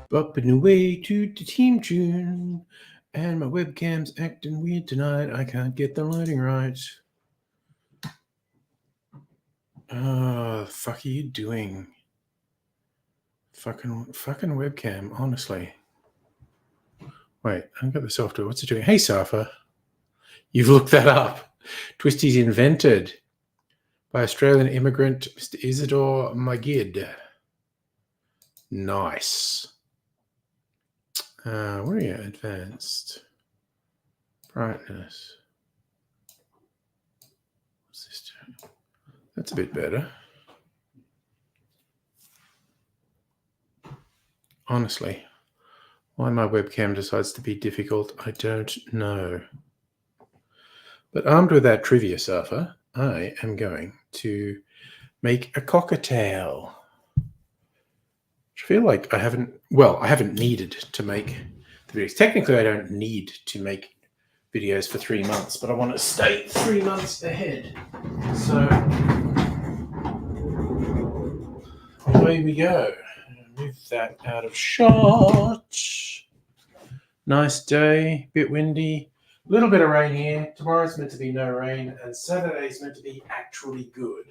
Bopping away to the team tune, and my webcam's acting weird tonight. I can't get the lighting right. The fuck are you doing? Fucking webcam, honestly. Wait, I've got the software. What's it doing? Hey, Safa. You've looked that up. Twisty's invented by Australian immigrant Mr. Isidore Magid. Nice. Where are you? Advanced. Brightness. What's this doing? That's a bit better. Honestly, why my webcam decides to be difficult, I don't know. But armed with that trivia, Safa, I am going to make a cocktail. I feel like I haven't needed to make the videos. Technically, I don't need to make videos for 3 months, but I want to stay 3 months ahead. So, away we go. Move that out of shot. Nice day, bit windy. A little bit of rain here. Tomorrow's meant to be no rain, and Saturday's meant to be actually good.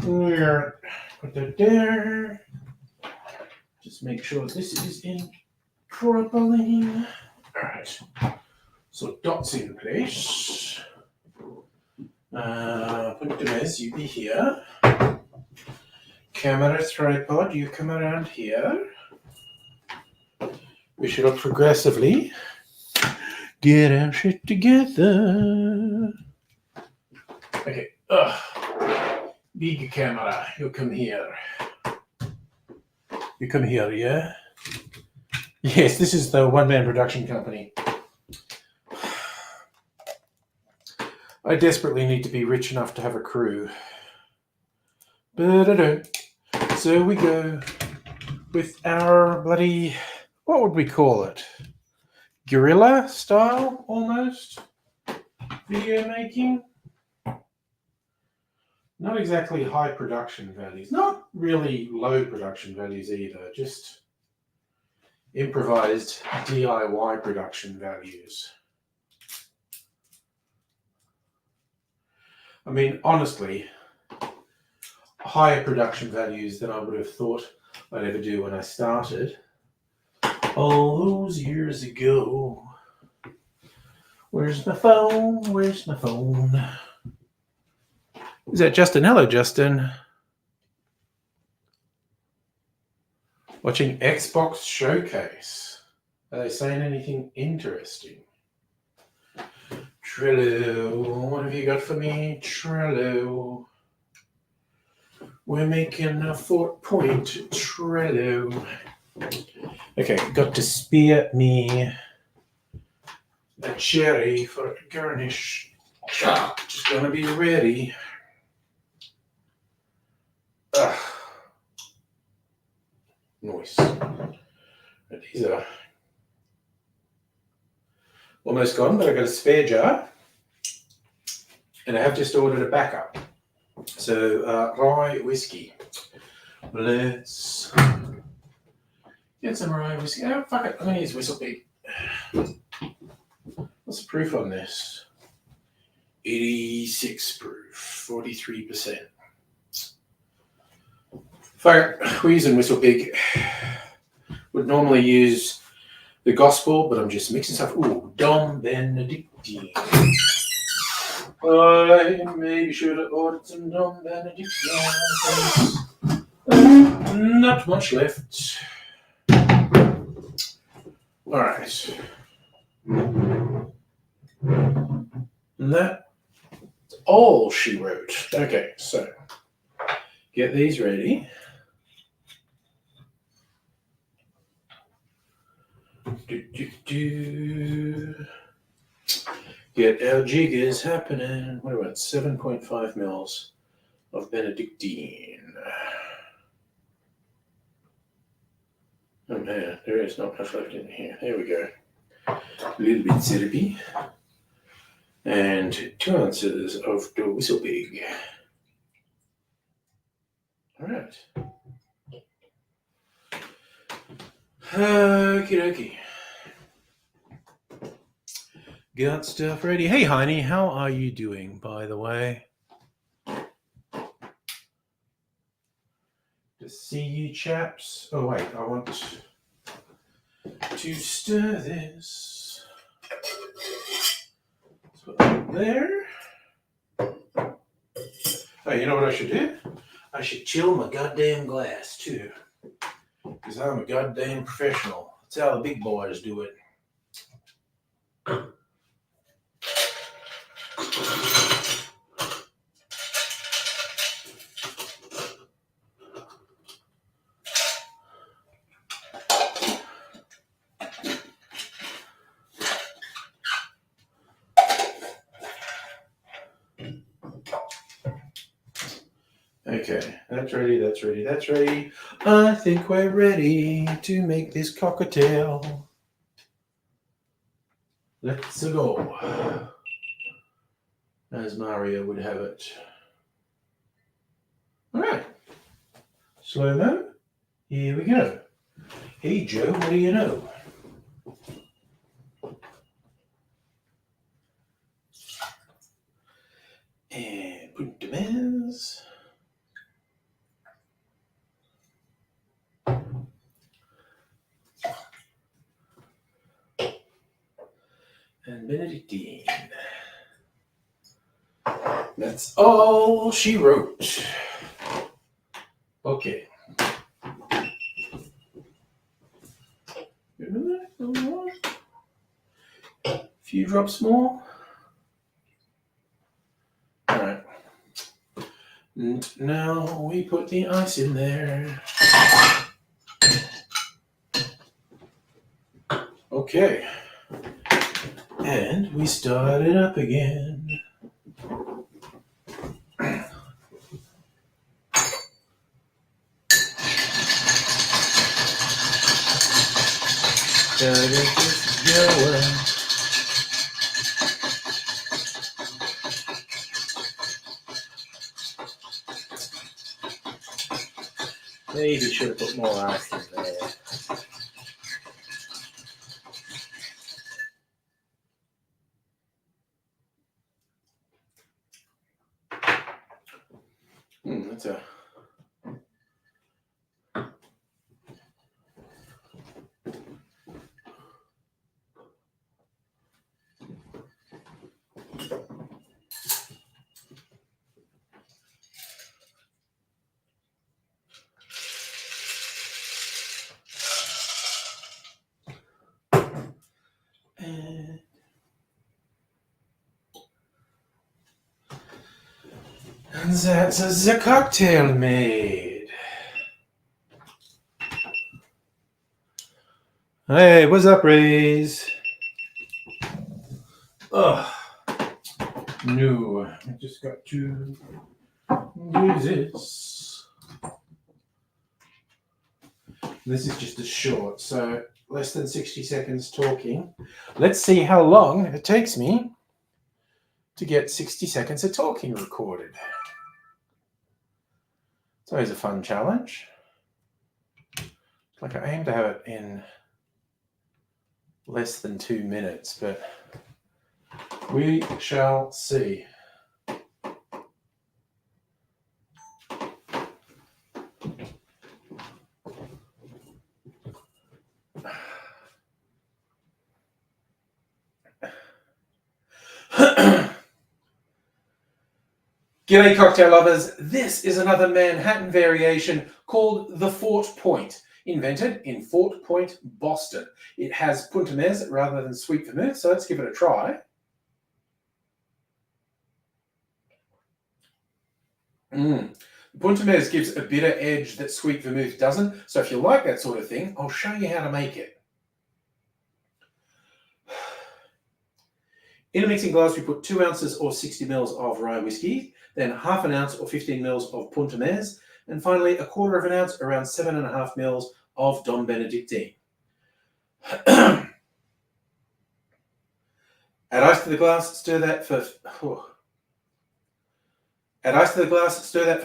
We're put that there. Just make sure this is in properly. All right. So dots in place. Put them as you be here. Camera tripod, you come around here. We should progressively get our shit together. Okay. Big camera, you come here. You come here, yeah? Yes, this is the one-man production company. I desperately need to be rich enough to have a crew. But I don't. So we go with our bloody, what would we call it? Guerrilla style, almost? Video making? Not exactly high production values. Not really low production values either. Just improvised DIY production values. I mean, honestly, higher production values than I would have thought I'd ever do when I started all those years ago. Where's my phone? Where's my phone? Is that Justin? Hello, Justin. Watching Xbox Showcase. Are they saying anything interesting? Trello, what have you got for me? Trello. We're making a 4-point Trello. Okay, got to spear me a cherry for garnish. Just gonna be ready. Nice. These are almost gone, but I've got a spare jar. And I have just ordered a backup. So, rye whiskey. Let's get some rye whiskey. Oh, fuck it. I'm going to use Whistle Pig. What's the proof on this? 86 proof. 43%. Fuck it. We're using Whistle Pig. Would normally use the Gospel, but I'm just mixing stuff. Ooh, Dom Benedictine. I maybe should have ordered some Dom Benedictine. Not much left. All right. And that's all she wrote. Okay, so get these ready. Get our jiggers happening. What about 7.5 mils of Benedictine? Oh man, there is not much left in here. There we go. A little bit syrupy. And 2 ounces of the whistle pig. All right. Okie dokie. Got stuff ready. Hey, Heine, how are you doing, by the way? To see you chaps. Oh, wait, I want to stir this. Put that there. Oh, you know what I should do? I should chill my goddamn glass, too. Because I'm a goddamn professional. That's how the big boys do it. Okay, that's ready, that's ready, that's ready. I think we're ready to make this cocktail. Let's go. As Mario would have it. All right. Slow-mo. Here we go. Hey, Joe, what do you know? And Puntamez. And Benedictine. That's all she wrote. Okay. A few drops more. All right. And now we put the ice in there. Okay. And we start it up again. Gotta get this going. Maybe should have put more ice in there. That's a... And that's the cocktail made. Hey, what's up, Rays? Ugh. No, I just got to do this. This is just a short, so less than 60 seconds talking. Let's see how long it takes me to get 60 seconds of talking recorded. It's always a fun challenge. Like I aim to have it in less than 2 minutes, but we shall see. G'day cocktail lovers, this is another Manhattan variation called the Fort Point, invented in Fort Point, Boston. It has Puntamez rather than sweet vermouth, so let's give it a try. Puntamez gives a bitter edge that sweet vermouth doesn't. So if you like that sort of thing, I'll show you how to make it. In a mixing glass, we put 2 ounces or 60 mils of rye whiskey, then half an ounce or 15 mils of Puntamez, and finally a quarter of an ounce, around 7.5 mils of Dom Benedictine. Add ice to the glass, stir that for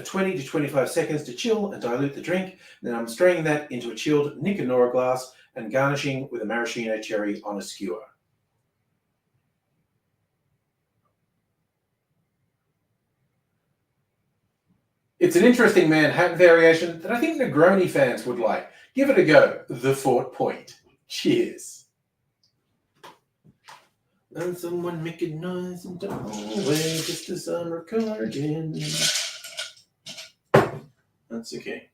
20 to 25 seconds to chill and dilute the drink. Then I'm straining that into a chilled Nick and Nora glass and garnishing with a maraschino cherry on a skewer. It's an interesting Manhattan variation that I think Negroni fans would like. Give it a go. The Fort Point. Cheers. And someone making noise in the hallway just as I'm recording. That's okay.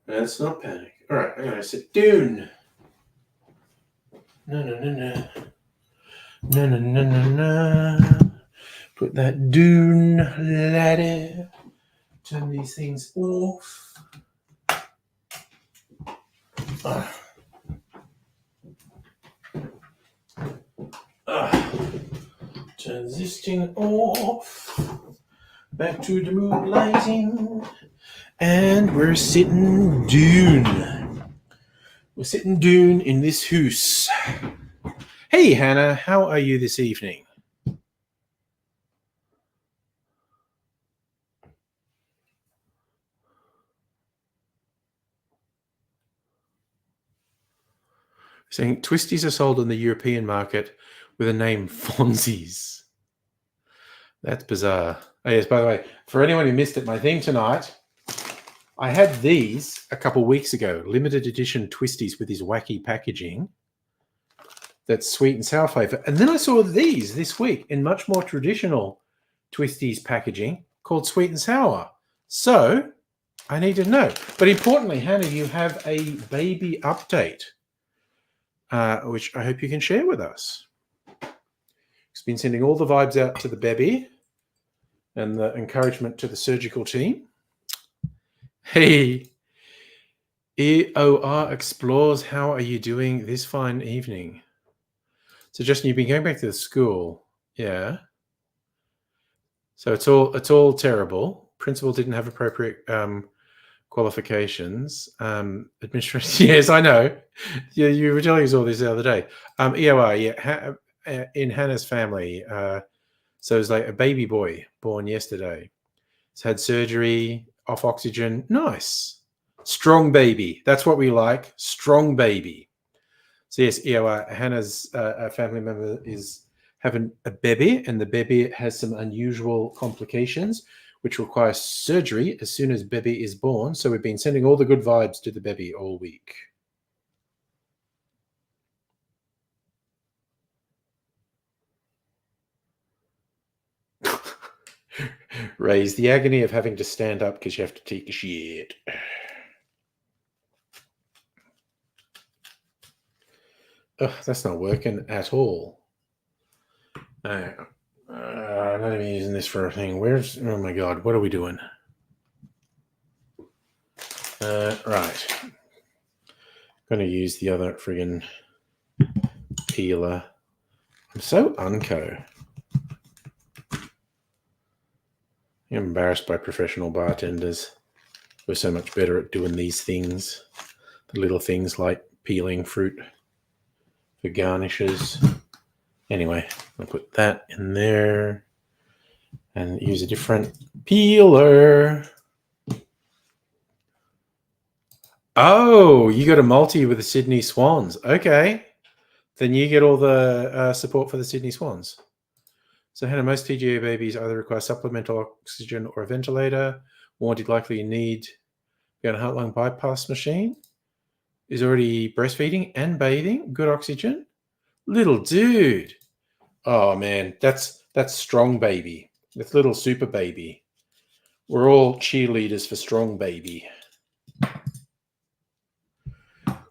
Let's not panic. All right, I'm going to sit down. No. Put that down, laddie. Turn these things off. Turn this thing off. Back to the mood lighting. And we're sitting down. We're sitting down in this house. Hey, Hannah, how are you this evening? Saying twisties are sold on the European market with the name Fonzies. That's bizarre. Oh, yes, by the way, for anyone who missed it, my theme tonight, I had these a couple weeks ago, limited edition twisties with this wacky packaging. That's sweet and sour flavor. And then I saw these this week in much more traditional twisties packaging called sweet and sour. So I need to know. But importantly, Hannah, you have a baby update, which I hope you can share with us. It's been sending all the vibes out to the baby and the encouragement to the surgical team. Hey, EOR Explores, how are you doing this fine evening? So Justin, you've been going back to the school. Yeah. So it's all terrible. Principal didn't have appropriate qualifications. Administration, yes, I know. Yeah, you were telling us all this the other day. EOR, yeah. In Hannah's family, so it was like a baby boy born yesterday. He's had surgery, off oxygen. Nice. Strong baby. That's what we like. Strong baby. So yes, EOR, Hannah's family member is having a baby, and the baby has some unusual complications, which require surgery as soon as baby is born. So we've been sending all the good vibes to the baby all week. Raise the agony of having to stand up because you have to take a shit. Oh, that's not working at all. I'm not even using this for a thing. Oh my God, what are we doing? Right. I'm going to use the other friggin' peeler. I'm so unco. I'm embarrassed by professional bartenders. We're so much better at doing these things. The little things like peeling fruit for garnishes. Anyway, I'll put that in there and use a different peeler. Oh, you got a multi with the Sydney Swans. Okay. Then you get all the support for the Sydney Swans. So, Hannah, most TGA babies either require supplemental oxygen or a ventilator. More likely you need a heart-lung bypass machine. Is already breastfeeding and bathing. Good oxygen. Little dude. Oh, man, that's strong baby. That's little super baby. We're all cheerleaders for strong baby.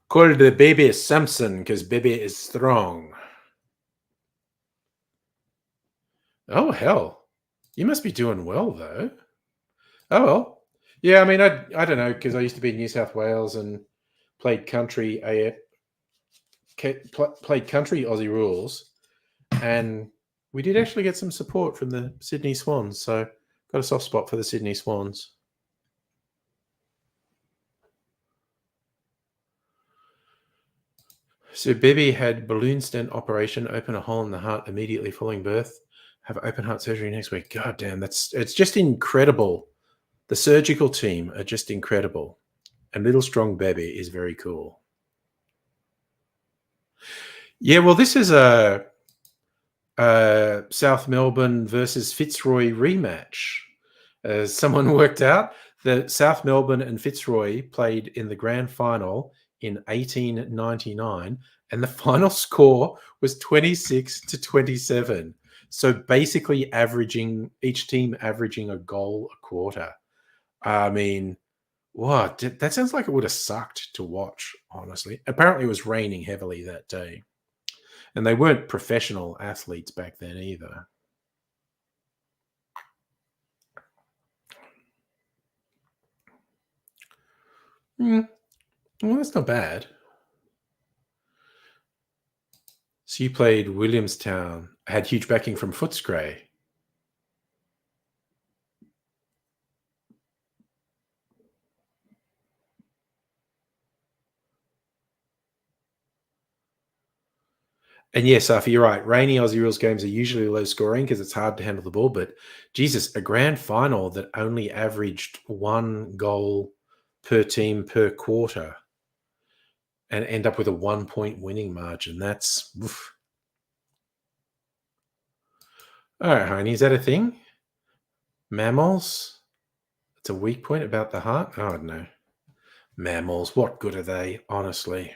Call the baby Samson because baby is strong. Oh, hell. You must be doing well, though. Oh, well. Yeah, I mean, I don't know, because I used to be in New South Wales and played country played country Aussie rules, and we did actually get some support from the Sydney Swans, so got a soft spot for the Sydney Swans. So Bebby had balloon stent operation, open a hole in the heart immediately following birth, have open heart surgery next week. God damn, it's just incredible. The surgical team are just incredible. And little strong Bebby is very cool. Yeah, well, this is a South Melbourne versus Fitzroy rematch. As someone worked out, the South Melbourne and Fitzroy played in the grand final in 1899, and the final score was 26-27. So basically, each team averaging a goal a quarter. I mean, what? That sounds like it would have sucked to watch, honestly. Apparently, it was raining heavily that day. And they weren't professional athletes back then either. Well, that's not bad. So you played Williamstown, had huge backing from Footscray. And yes, Safi, you're right. Rainy Aussie rules games are usually low scoring because it's hard to handle the ball. But Jesus, a grand final that only averaged one goal per team per quarter and end up with a 1 point winning margin. That's oof. All right, honey. Is that a thing? Mammals? It's a weak point about the heart? Oh, no. Mammals, what good are they, honestly?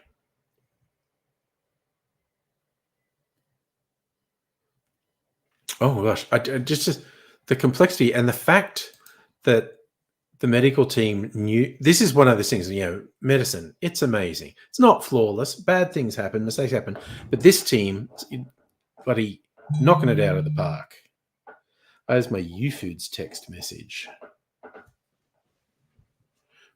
Oh, gosh. I just the complexity and the fact that the medical team knew this is one of those things, medicine, it's amazing. It's not flawless. Bad things happen, mistakes happen. But this team, bloody knocking it out of the park. There's my YouFoods text message.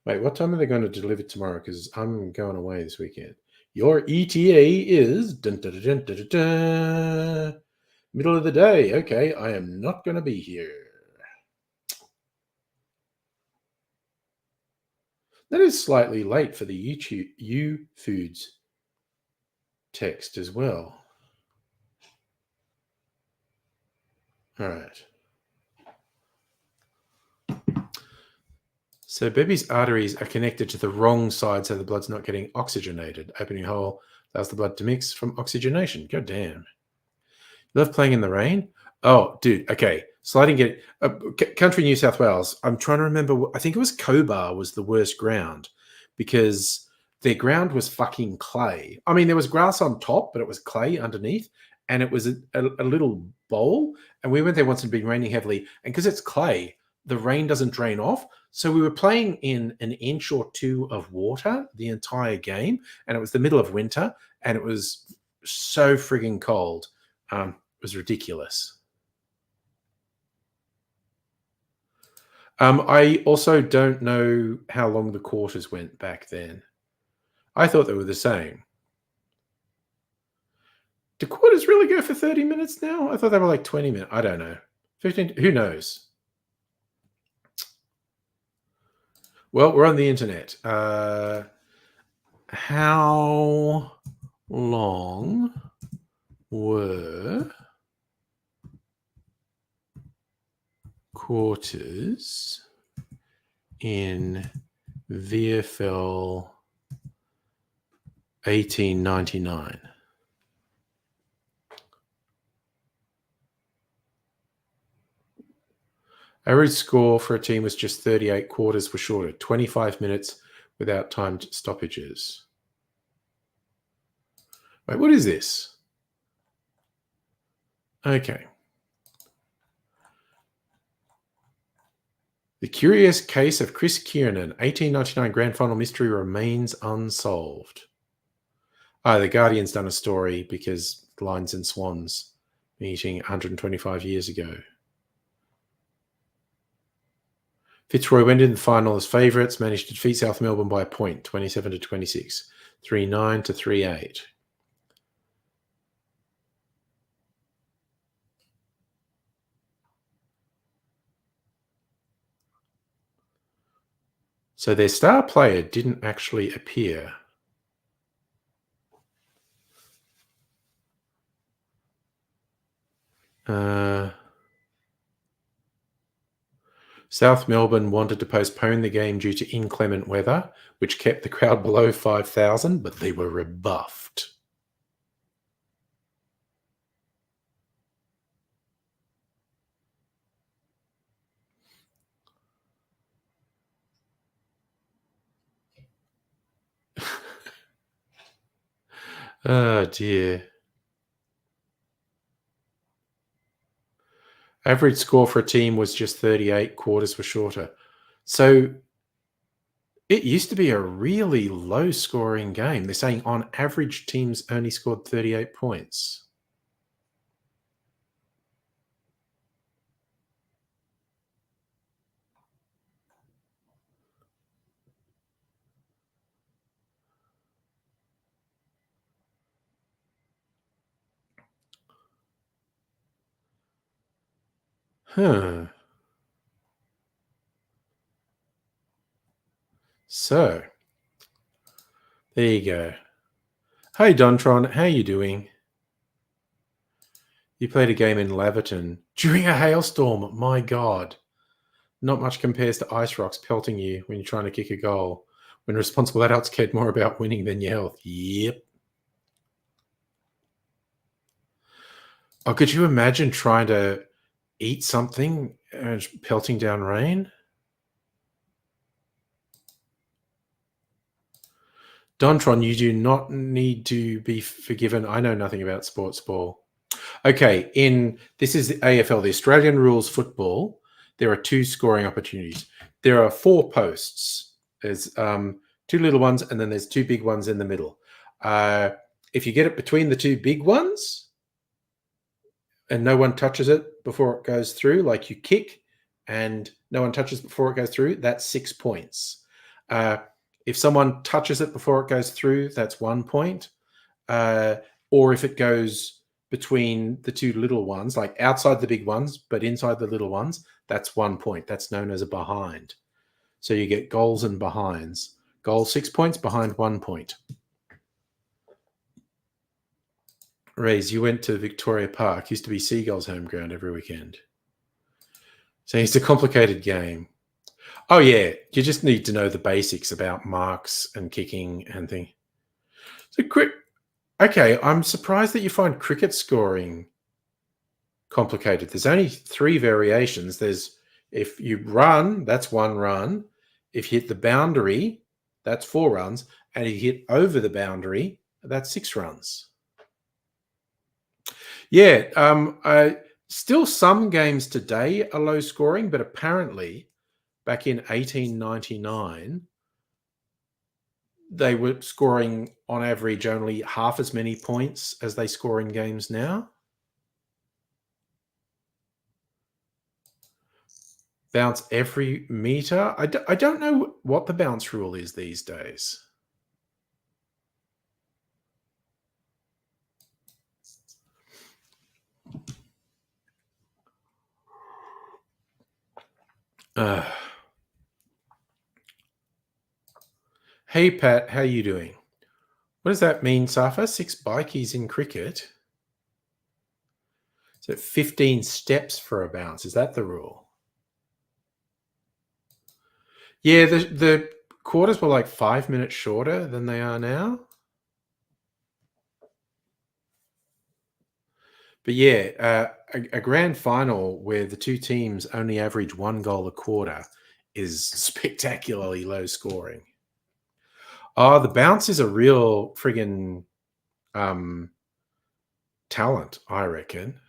Wait, what time are they going to deliver tomorrow? Because I'm going away this weekend. Your ETA is dun, dun, dun, dun, dun, dun, middle of the day. Okay, I am not going to be here. That is slightly late for the YouFoods text as well. All right. So Bebby's arteries are connected to the wrong side, so the blood's not getting oxygenated. Opening a hole allows the blood to mix from oxygenation. God damn. Love playing in the rain? Oh, dude. Okay. Sliding country New South Wales. I'm trying to remember. I think it was Cobar was the worst ground because their ground was fucking clay. I mean, there was grass on top, but it was clay underneath. And it was a little bowl. And we went there once and been raining heavily. And because it's clay, the rain doesn't drain off. So we were playing in an inch or two of water the entire game. And it was the middle of winter. And it was so frigging cold. It was ridiculous. I also don't know how long the quarters went back then. I thought they were the same. Do quarters really go for 30 minutes now? I thought they were like 20 minutes. I don't know. 15, who knows? Well, we're on the internet. How long were quarters in VFL 1899? Average score for a team was just 38. Quarters were shorter, 25 minutes without timed stoppages. Wait, what is this? Okay. The curious case of Chris Kiernan, 1899 grand final mystery remains unsolved. The Guardian's done a story because Lions and Swans meeting 125 years ago. Fitzroy went in the final as favourites, managed to defeat South Melbourne by a point, 27-26, 3-9 to 3-8. So their star player didn't actually appear. South Melbourne wanted to postpone the game due to inclement weather, which kept the crowd below 5,000, but they were rebuffed. Oh, dear. Average score for a team was just 38, quarters were shorter. So it used to be a really low-scoring game. They're saying on average, teams only scored 38 points. Huh. So, there you go. Hey, Dontron, how you doing? You played a game in Laverton during a hailstorm. My God. Not much compares to ice rocks pelting you when you're trying to kick a goal, when responsible adults cared more about winning than your health. Yep. Oh, could you imagine trying to eat something and pelting down rain? Dontron, you do not need to be forgiven. I know nothing about sports ball. Okay, this is the AFL, the Australian rules football. There are two scoring opportunities. There are 4 posts. There's 2 little ones, and then there's 2 big ones in the middle. If you get it between the 2 big ones, and no one touches it before it goes through, like you kick, and no one touches before it goes through, that's 6 points. If someone touches it before it goes through, that's 1 point. Or if it goes between the 2 little ones, like outside the big ones, but inside the little ones, that's 1 point. That's known as a behind. So you get goals and behinds. Goal 6 points, behind 1 point. Rays, you went to Victoria Park. Used to be Seagulls' home ground every weekend. So it's a complicated game. Oh, yeah. You just need to know the basics about marks and kicking and things. So quick. Okay, I'm surprised that you find cricket scoring complicated. There's only 3 variations. There's if you run, that's 1 run. If you hit the boundary, that's 4 runs. And if you hit over the boundary, that's 6 runs. Yeah, still some games today are low scoring, but apparently back in 1899, they were scoring on average only half as many points as they score in games now. Bounce every meter. I don't know what the bounce rule is these days. Hey, Pat, how you doing? What does that mean, Safa? 6 bikies in cricket? So 15 steps for a bounce. Is that the rule? Yeah, the quarters were like 5 minutes shorter than they are now. But yeah, a grand final where the 2 teams only average 1 goal a quarter is spectacularly low scoring. Oh, the bounce is a real friggin' talent, I reckon.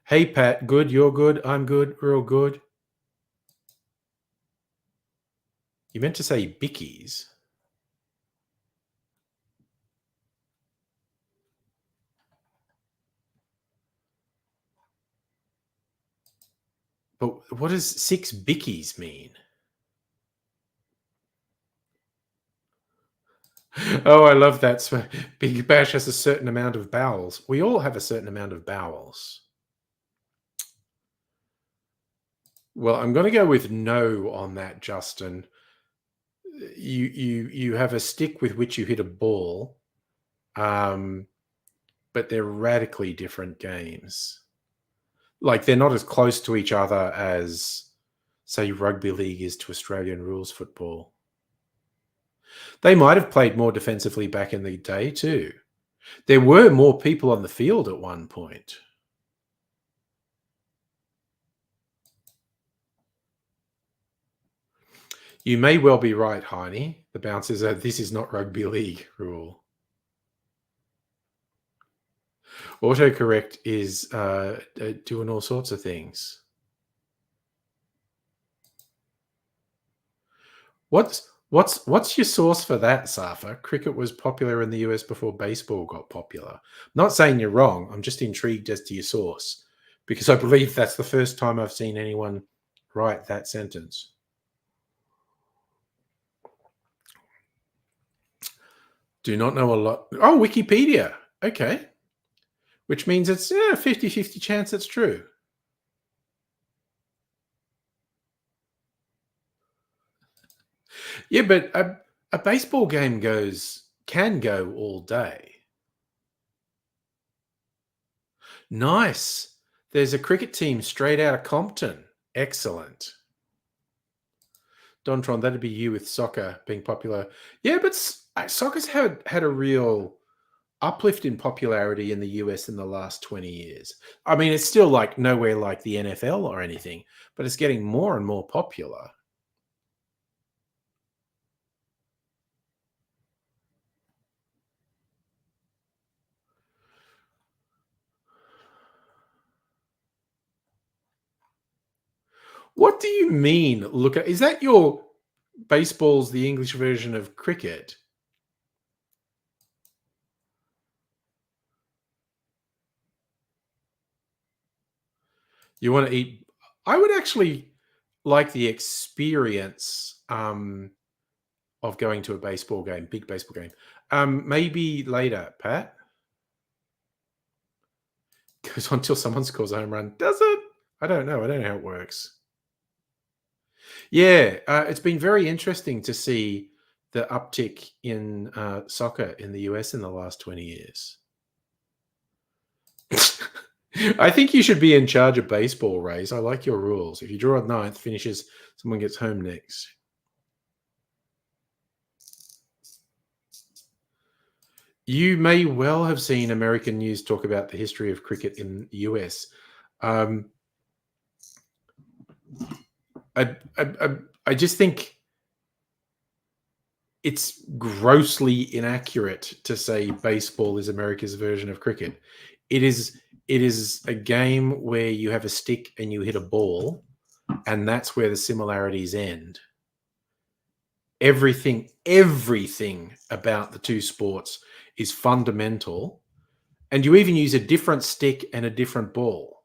Hey, Pat, good, you're good, I'm good, we're all good. You meant to say bickies. But what does 6 bickies mean? Oh, I love that. Big Bash has a certain amount of bowels. We all have a certain amount of bowels. Well, I'm going to go with no on that, Justin. You have a stick with which you hit a ball, um, but they're radically different games. Like they're not as close to each other as, say, rugby league is to Australian rules football. They might have played more defensively back in the day too. There were more people on the field at one point. You may well be right, Heine. The bounce is a "this is not rugby league" rule. Autocorrect is doing all sorts of things. What's your source for that, Safa? Cricket was popular in the US before baseball got popular. I'm not saying you're wrong. I'm just intrigued as to your source because I believe that's the first time I've seen anyone write that sentence. Do not know a lot. Oh, Wikipedia. Okay. Which means it's a 50-50 chance it's true. Yeah, but a baseball game can go all day. Nice. There's a cricket team straight out of Compton. Excellent. Dontron, that'd be you with soccer being popular. Yeah, but soccer's had a real uplift in popularity in the US in the last 20 years. I mean, it's still like nowhere like the NFL or anything, but it's getting more and more popular. What do you mean? Look at, is that your baseball's the English version of cricket? You want to eat? I would actually like the experience of going to a baseball game, big baseball game. Maybe later, Pat. Goes on until someone scores a home run. Does it? I don't know. I don't know how it works. Yeah, it's been very interesting to see the uptick in soccer in the US in the last 20 years. I think you should be in charge of baseball, Rays. I like your rules. If you draw a ninth, finishes, someone gets home next. You may well have seen American news talk about the history of cricket in the US. I just think it's grossly inaccurate to say baseball is America's version of cricket. It is a game where you have a stick and you hit a ball, and that's where the similarities end. Everything about the two sports is fundamental, and you even use a different stick and a different ball.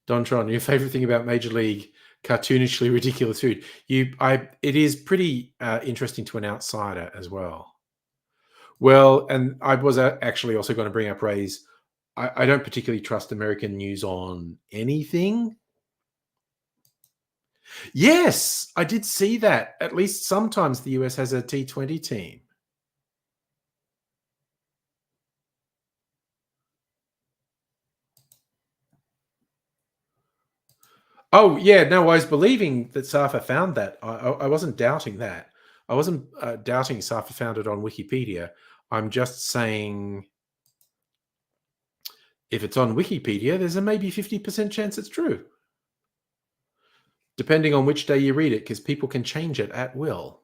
Dontron, your favorite thing about Major League cartoonishly ridiculous food? It is pretty interesting to an outsider as well. Well, and I was actually also going to bring up Ray's. I don't particularly trust American news on anything. Yes, I did see that. At least sometimes the US has a T20 team. Oh, yeah. No, I was believing that Safa found that. I wasn't doubting that. I wasn't doubting Safa found it on Wikipedia. I'm just saying if it's on Wikipedia, there's a maybe 50% chance it's true. Depending on which day you read it, because people can change it at will.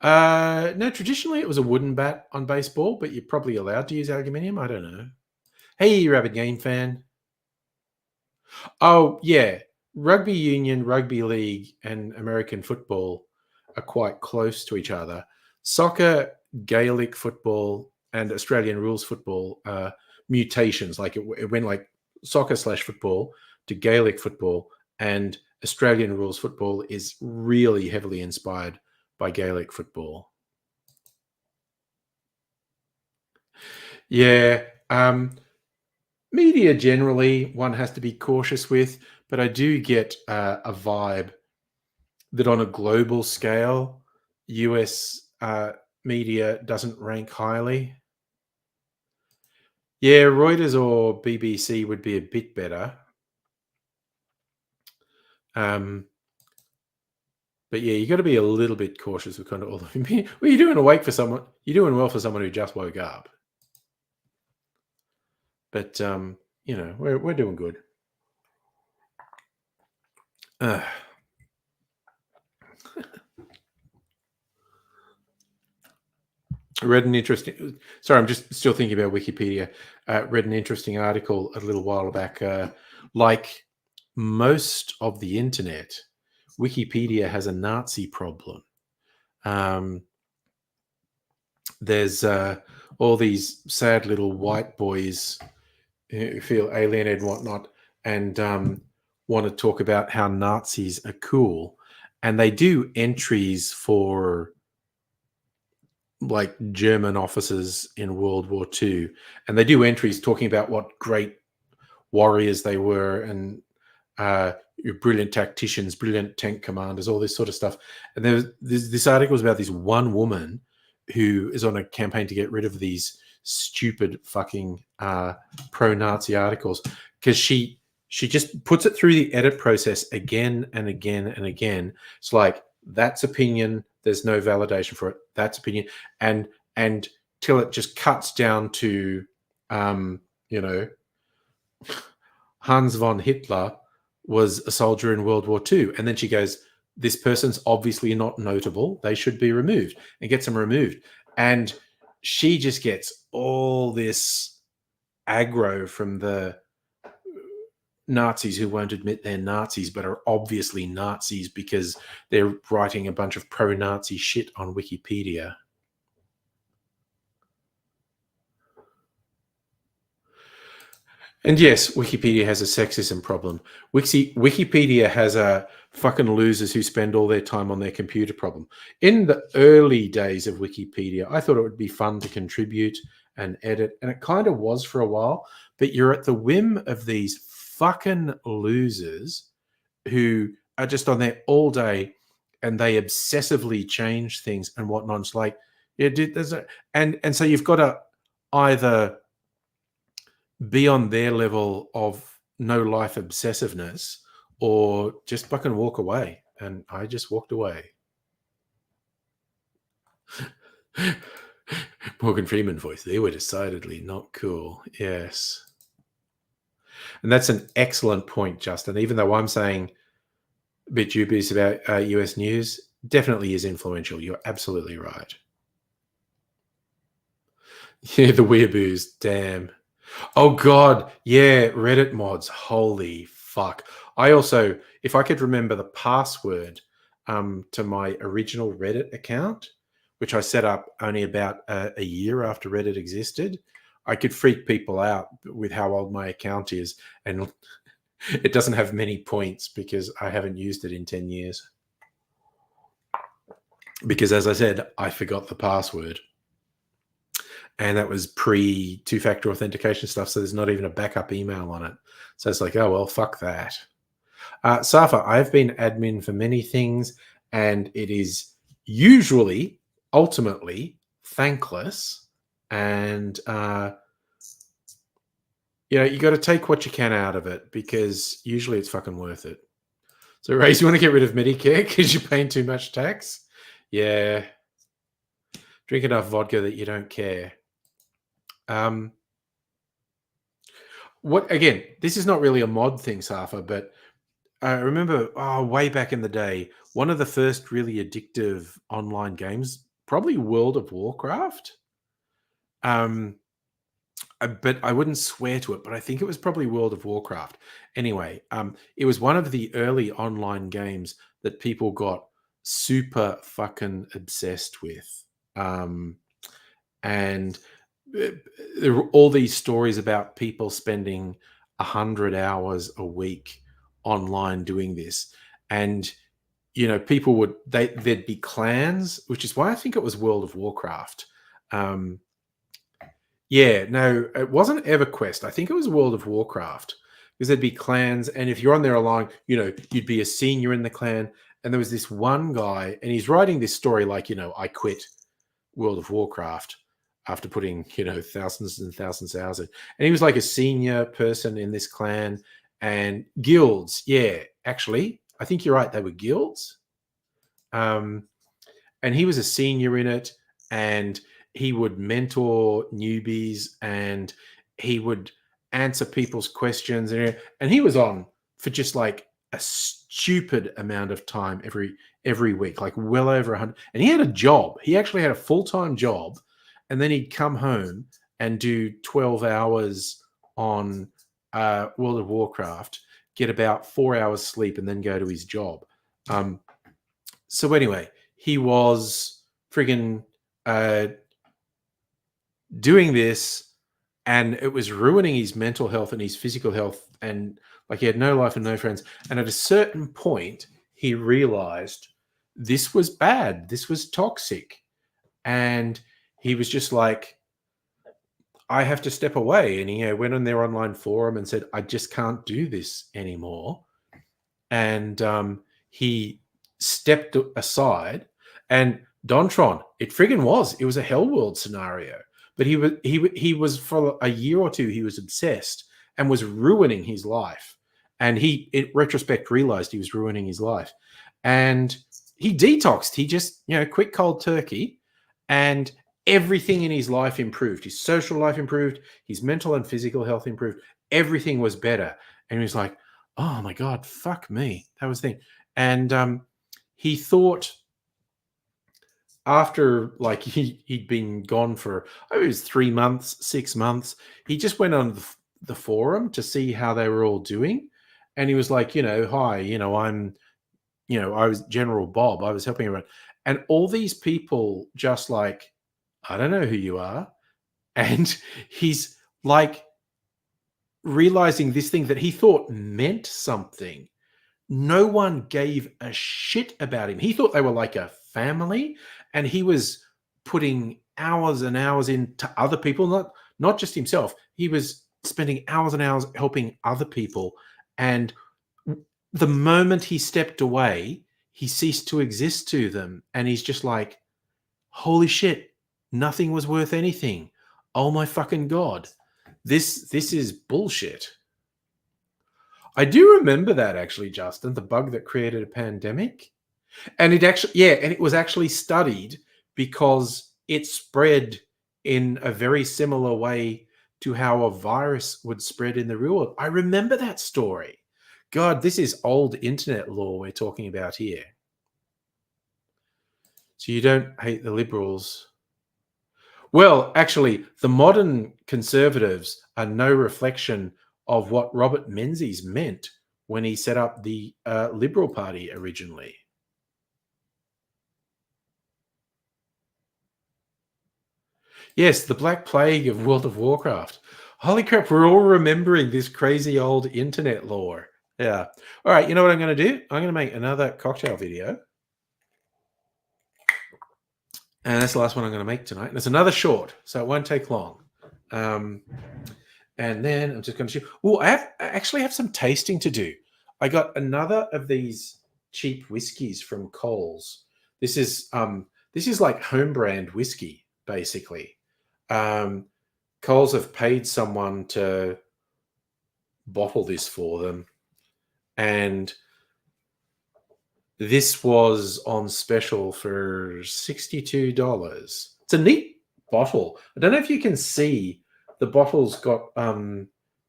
No, traditionally it was a wooden bat on baseball, but you're probably allowed to use aluminium. I don't know. Hey, Rabid Game fan. Oh, yeah. Rugby union, rugby league, and American football are quite close to each other. Soccer, Gaelic football, and Australian rules football are mutations. Like it went like soccer/football to Gaelic football, and Australian rules football is really heavily inspired by Gaelic football. Yeah. Media generally one has to be cautious with, but I do get a vibe that on a global scale, US media doesn't rank highly. Yeah, Reuters or BBC would be a bit better. But yeah, you got to be a little bit cautious with kind of all the. Well, you're doing awake for someone. You're doing well for someone who just woke up. But we're doing good. I read an interesting. Sorry, I'm just still thinking about Wikipedia. Read an interesting article a little while back. Like most of the internet, Wikipedia has a Nazi problem. There's all these sad little white boys who feel alienated and whatnot, and want to talk about how Nazis are cool, and they do entries for like German officers in World War II, and they do entries talking about what great warriors they were and brilliant tacticians, brilliant tank commanders, all this sort of stuff. And there's this article was about this one woman who is on a campaign to get rid of these stupid fucking pro-Nazi articles because she just puts it through the edit process again and again and again. It's like, that's opinion, there's no validation for it, that's opinion, and till it just cuts down to Hans von Hitler was a soldier in World War II. And then she goes, this person's obviously not notable, they should be removed, and gets them removed. And she just gets all this aggro from the Nazis who won't admit they're Nazis, but are obviously Nazis because they're writing a bunch of pro-Nazi shit on Wikipedia. And yes, Wikipedia has a sexism problem. Wikipedia has a fucking losers who spend all their time on their computer problem. In the early days of Wikipedia, I thought it would be fun to contribute and edit, and it kind of was for a while, but you're at the whim of these fucking losers who are just on there all day and they obsessively change things and whatnot. It's like, yeah, dude, and so you've got to either be on their level of no life obsessiveness or just fucking walk away. And I just walked away. Morgan Freeman voice. They were decidedly not cool. Yes. And that's an excellent point, Justin. Even though I'm saying a bit dubious about US news, definitely is influential. You're absolutely right. Yeah, the weeaboos. Damn. Oh God, yeah, Reddit mods. Holy fuck! I also, if I could remember the password to my original Reddit account, which I set up only about a year after Reddit existed, I could freak people out with how old my account is, and it doesn't have many points because I haven't used it in 10 years. Because as I said, I forgot the password. And that was pre two-factor authentication stuff, so there's not even a backup email on it. So it's like, oh, well, fuck that. Safa, I've been admin for many things, and it is usually, ultimately, thankless. And, you got to take what you can out of it because usually it's fucking worth it. So, Race, you want to get rid of Medicare because you're paying too much tax? Yeah. Drink enough vodka that you don't care. What again? This is not really a mod thing, Safa, but I remember way back in the day, one of the first really addictive online games, probably World of Warcraft. But I wouldn't swear to it, but I think it was probably World of Warcraft. Anyway, it was one of the early online games that people got super fucking obsessed with. And there were all these stories about people spending 100 hours a week online doing this. And people there'd be clans, which is why I think it was World of Warcraft. Yeah, no, it wasn't EverQuest. I think it was World of Warcraft, because there'd be clans, and if you're on there alone, you'd be a senior in the clan. And there was this one guy, and he's writing this story like, I quit World of Warcraft after putting, thousands and thousands of hours in. And he was like a senior person in this clan, and guilds. Yeah, actually, I think you're right. They were guilds. And he was a senior in it, and he would mentor newbies, and he would answer people's questions, and he was on for just like a stupid amount of time every week, like well over 100. And he had a job. He actually had a full-time job, and then he'd come home and do 12 hours on World of Warcraft, get about 4 hours sleep, and then go to his job. So anyway, he was friggin' doing this, and it was ruining his mental health and his physical health, and like he had no life and no friends. And at a certain point, he realized this was bad. This was toxic. And he was just like, I have to step away. And he went on their online forum and said, I just can't do this anymore. And he stepped aside. And Dontron, it friggin' was. It was a hell world scenario. But he was for a year or two, he was obsessed and was ruining his life. And he, in retrospect, realized he was ruining his life. And he detoxed. He just, quit cold turkey, and everything in his life improved. His social life improved. His mental and physical health improved. Everything was better. And he was like, oh my God, fuck me. That was the thing. And he thought, after like he'd been gone for, it was 3 months, 6 months, he just went on the forum to see how they were all doing. And he was like, hi, I'm, I was General Bob. I was helping everyone. And all these people just like, I don't know who you are. And he's like realizing this thing that he thought meant something. No one gave a shit about him. He thought they were like a family, and he was putting hours and hours into other people, not just himself. He was spending hours and hours helping other people. And the moment he stepped away, he ceased to exist to them. And he's just like, holy shit, nothing was worth anything. Oh my fucking God. This is bullshit. I do remember that, actually, Justin, the bug that created a pandemic. And it actually, and it was actually studied because it spread in a very similar way to how a virus would spread in the real world. I remember that story. God, this is old internet law we're talking about here. So you don't hate the liberals. Well, actually, the modern conservatives are no reflection of what Robert Menzies meant when he set up the Liberal Party originally. Yes, the Black Plague of World of Warcraft. Holy crap, we're all remembering this crazy old internet lore. Yeah. All right, you know what I'm going to do? I'm going to make another cocktail video. And that's the last one I'm going to make tonight. And it's another short, so it won't take long. And then I'm just going to shoot. Oh, I actually have some tasting to do. I got another of these cheap whiskeys from Coles. This is like home brand whiskey, basically. Coles have paid someone to bottle this for them, and this was on special for $62. It's a neat bottle. I don't know if you can see, the bottle's got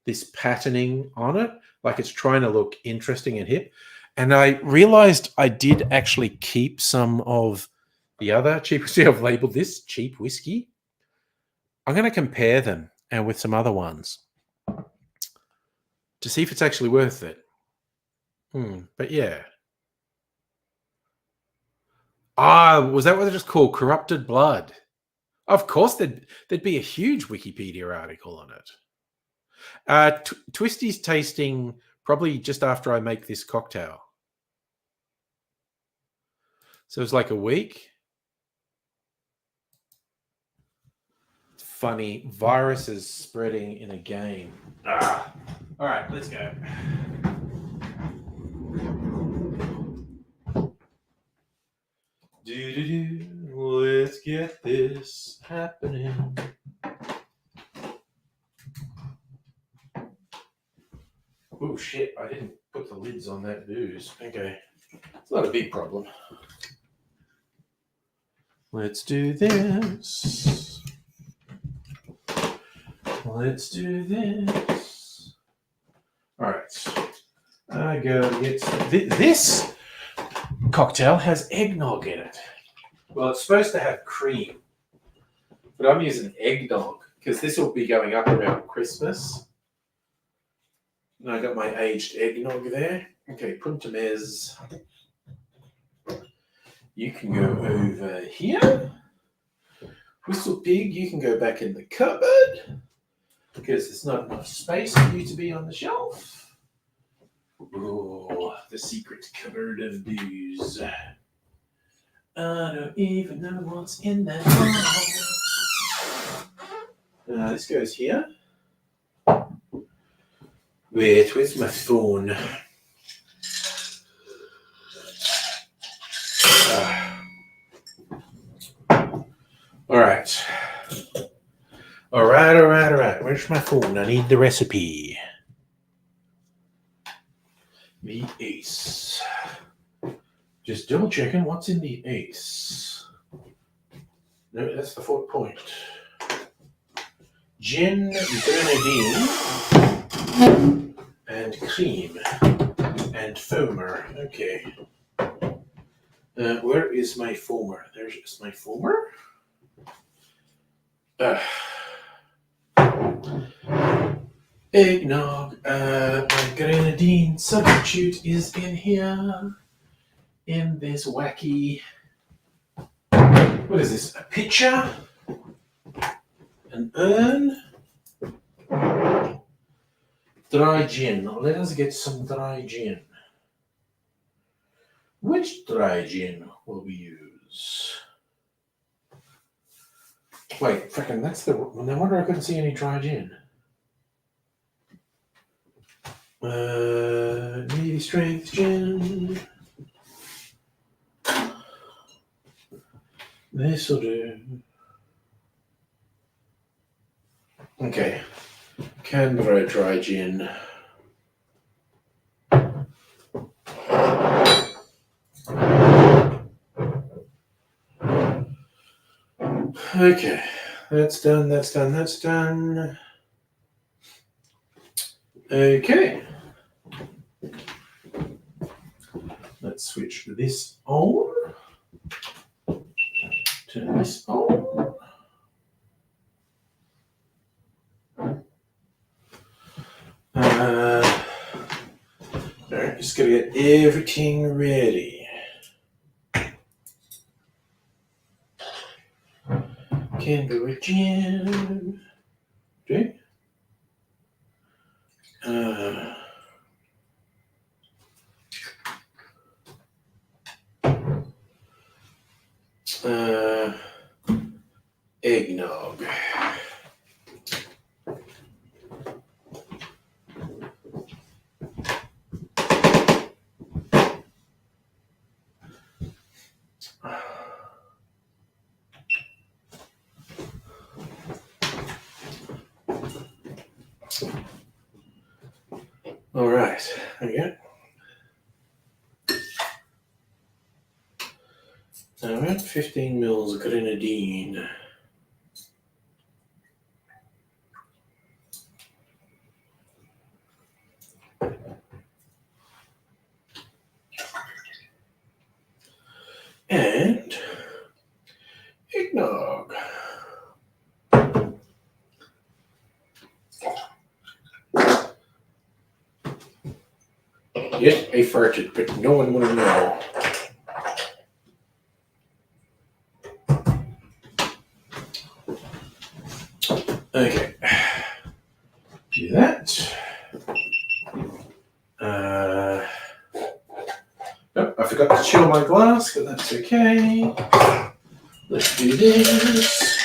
this patterning on it, like it's trying to look interesting and hip. And I realized I did actually keep some of the other cheap whiskey. I've labeled this cheap whiskey. I'm going to compare them and with some other ones to see if it's actually worth it. But yeah. Was that what they're just called? Corrupted Blood. Of course, there'd be a huge Wikipedia article on it. Twisty's tasting probably just after I make this cocktail. So it's like a week. Funny, viruses spreading in a game. All right, let's go. Let's get this happening. Oh shit, I didn't put the lids on that booze. Okay, it's not a big problem. Let's do this. Let's do this. All right, I go get this cocktail has eggnog in it. Well, it's supposed to have cream, but I'm using eggnog because this will be going up around Christmas. And I got my aged eggnog there. Okay, Punta Mez. You can go over here. Whistle Pig, you can go back in the cupboard because there's not enough space for you to be on the shelf. Oh, the secret cupboard of booze. I don't even know what's in that bottle. This goes here. Wait, where's my phone? All right. All right. Where's my phone? I need the recipe. The ace. Just double checking what's in the ace. No, that's the 4th point. Gin, grenadine, and cream, and foamer. Okay. Where is my foamer? There's my foamer. Eggnog. My grenadine substitute is in here. In this wacky. What is this? A pitcher? An urn? Dry gin. Let us get some dry gin. Which dry gin will we use? Wait, frickin', that's the. No wonder I couldn't see any dry gin. Navy strength gin. This'll do. Okay. Canberra dry gin. Okay. That's done. Okay. Let's switch this on. Turn this on. Alright, just gotta get everything ready. Canberra gin. Okay. Eggnog. All right, okay. All right, 15 mils grenadine. And eggnog. Yes, I farted, but no one will know. Okay. Do that. Oh, I forgot to to chill my glass, but that's okay. Let's do this.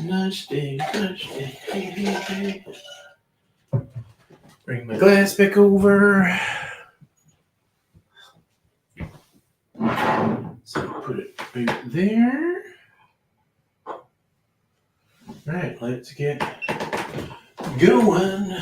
Nice day, nice day. Hey. Bring my glass back over. So put it right there. Right, let's get going.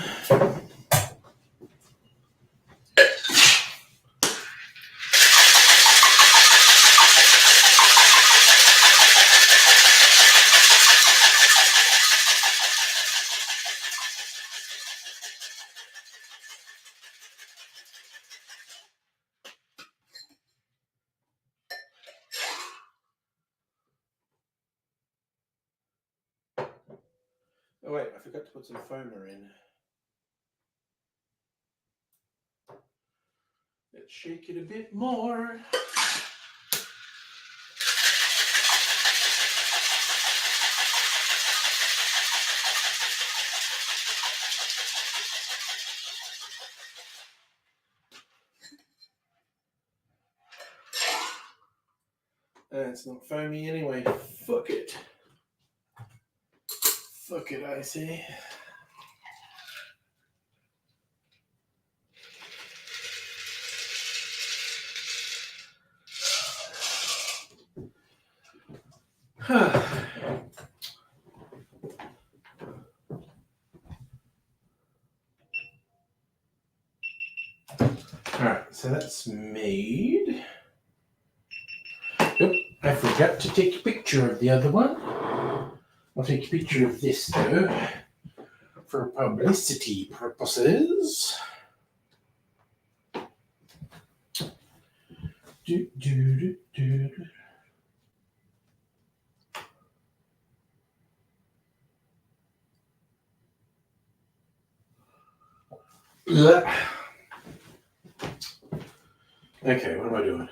Oh wait, I forgot to put some foamer in. Let's shake it a bit more. It's not foamy anyway. Fuck it. Fuck it, I say. Alright, so that's made. Yep, I forgot to take a picture of the other one. I'll take a picture of this though, for publicity purposes. Okay, what am I doing?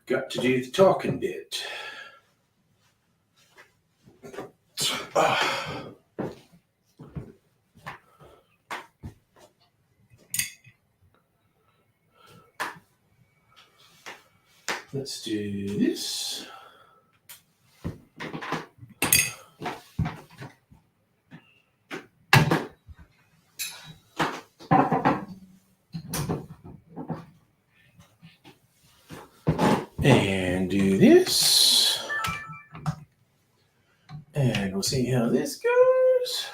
Got to do the talking bit. Let's do this. And do this. And we'll see how this goes.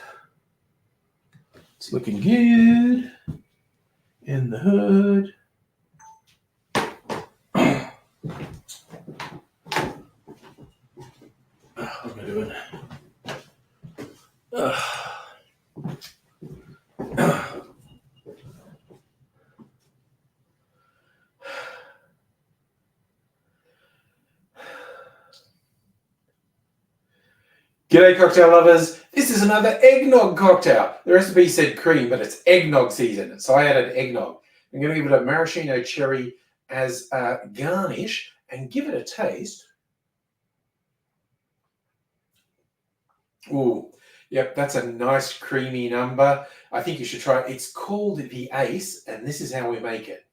It's looking good. In the hood. What am I doing? G'day cocktail lovers, this is another eggnog cocktail. The recipe said cream, but it's eggnog season, so I added eggnog. I'm going to give it a maraschino cherry as a garnish and give it a taste. Ooh, yep, that's a nice creamy number. I think you should try it. It's called the Ace, and this is how we make it.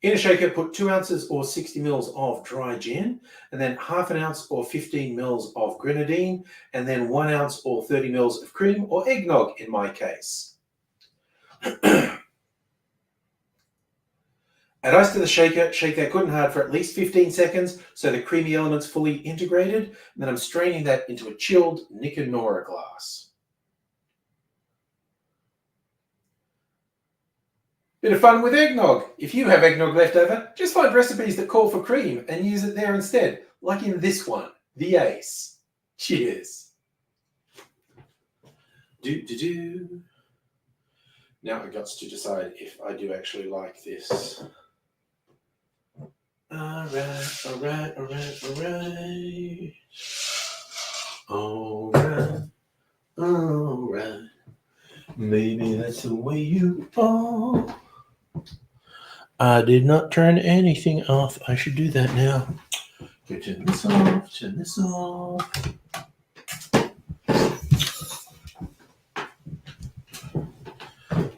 In a shaker, put 2 ounces or 60 mils of dry gin, and then half an ounce or 15 mils of grenadine, and then 1 ounce or 30 mils of cream or eggnog in my case. Add ice to the shaker, shake that good and hard for at least 15 seconds so the creamy element's fully integrated, and then I'm straining that into a chilled Nick and Nora glass. Bit of fun with eggnog. If you have eggnog left over, just find recipes that call for cream and use it there instead, like in this one, the Ace. Cheers. Now I got to decide if I do actually like this. Alright. Maybe that's the way you are. I did not turn anything off. I should do that now. Okay, turn this off, turn this off.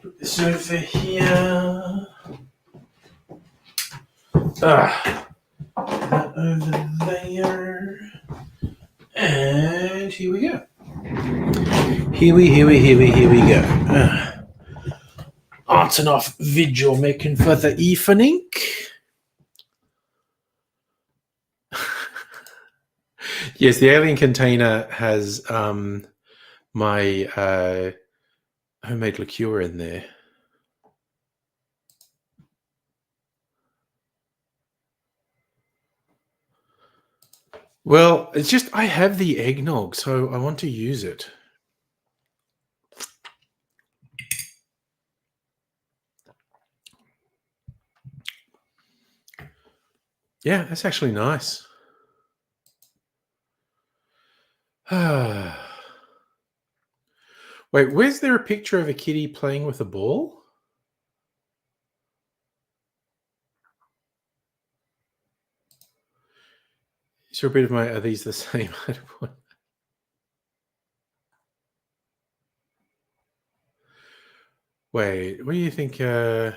Put this over here. That over there. And here we go. Here we go. Aren't enough vigil making for the evening. Yes, the alien container has my homemade liqueur in there. Well, it's just I have the eggnog, so I want to use it. Yeah, that's actually nice. Wait, where's there a picture of a kitty playing with a ball? Is there a bit of my, are these the same? Wait, what do you think? So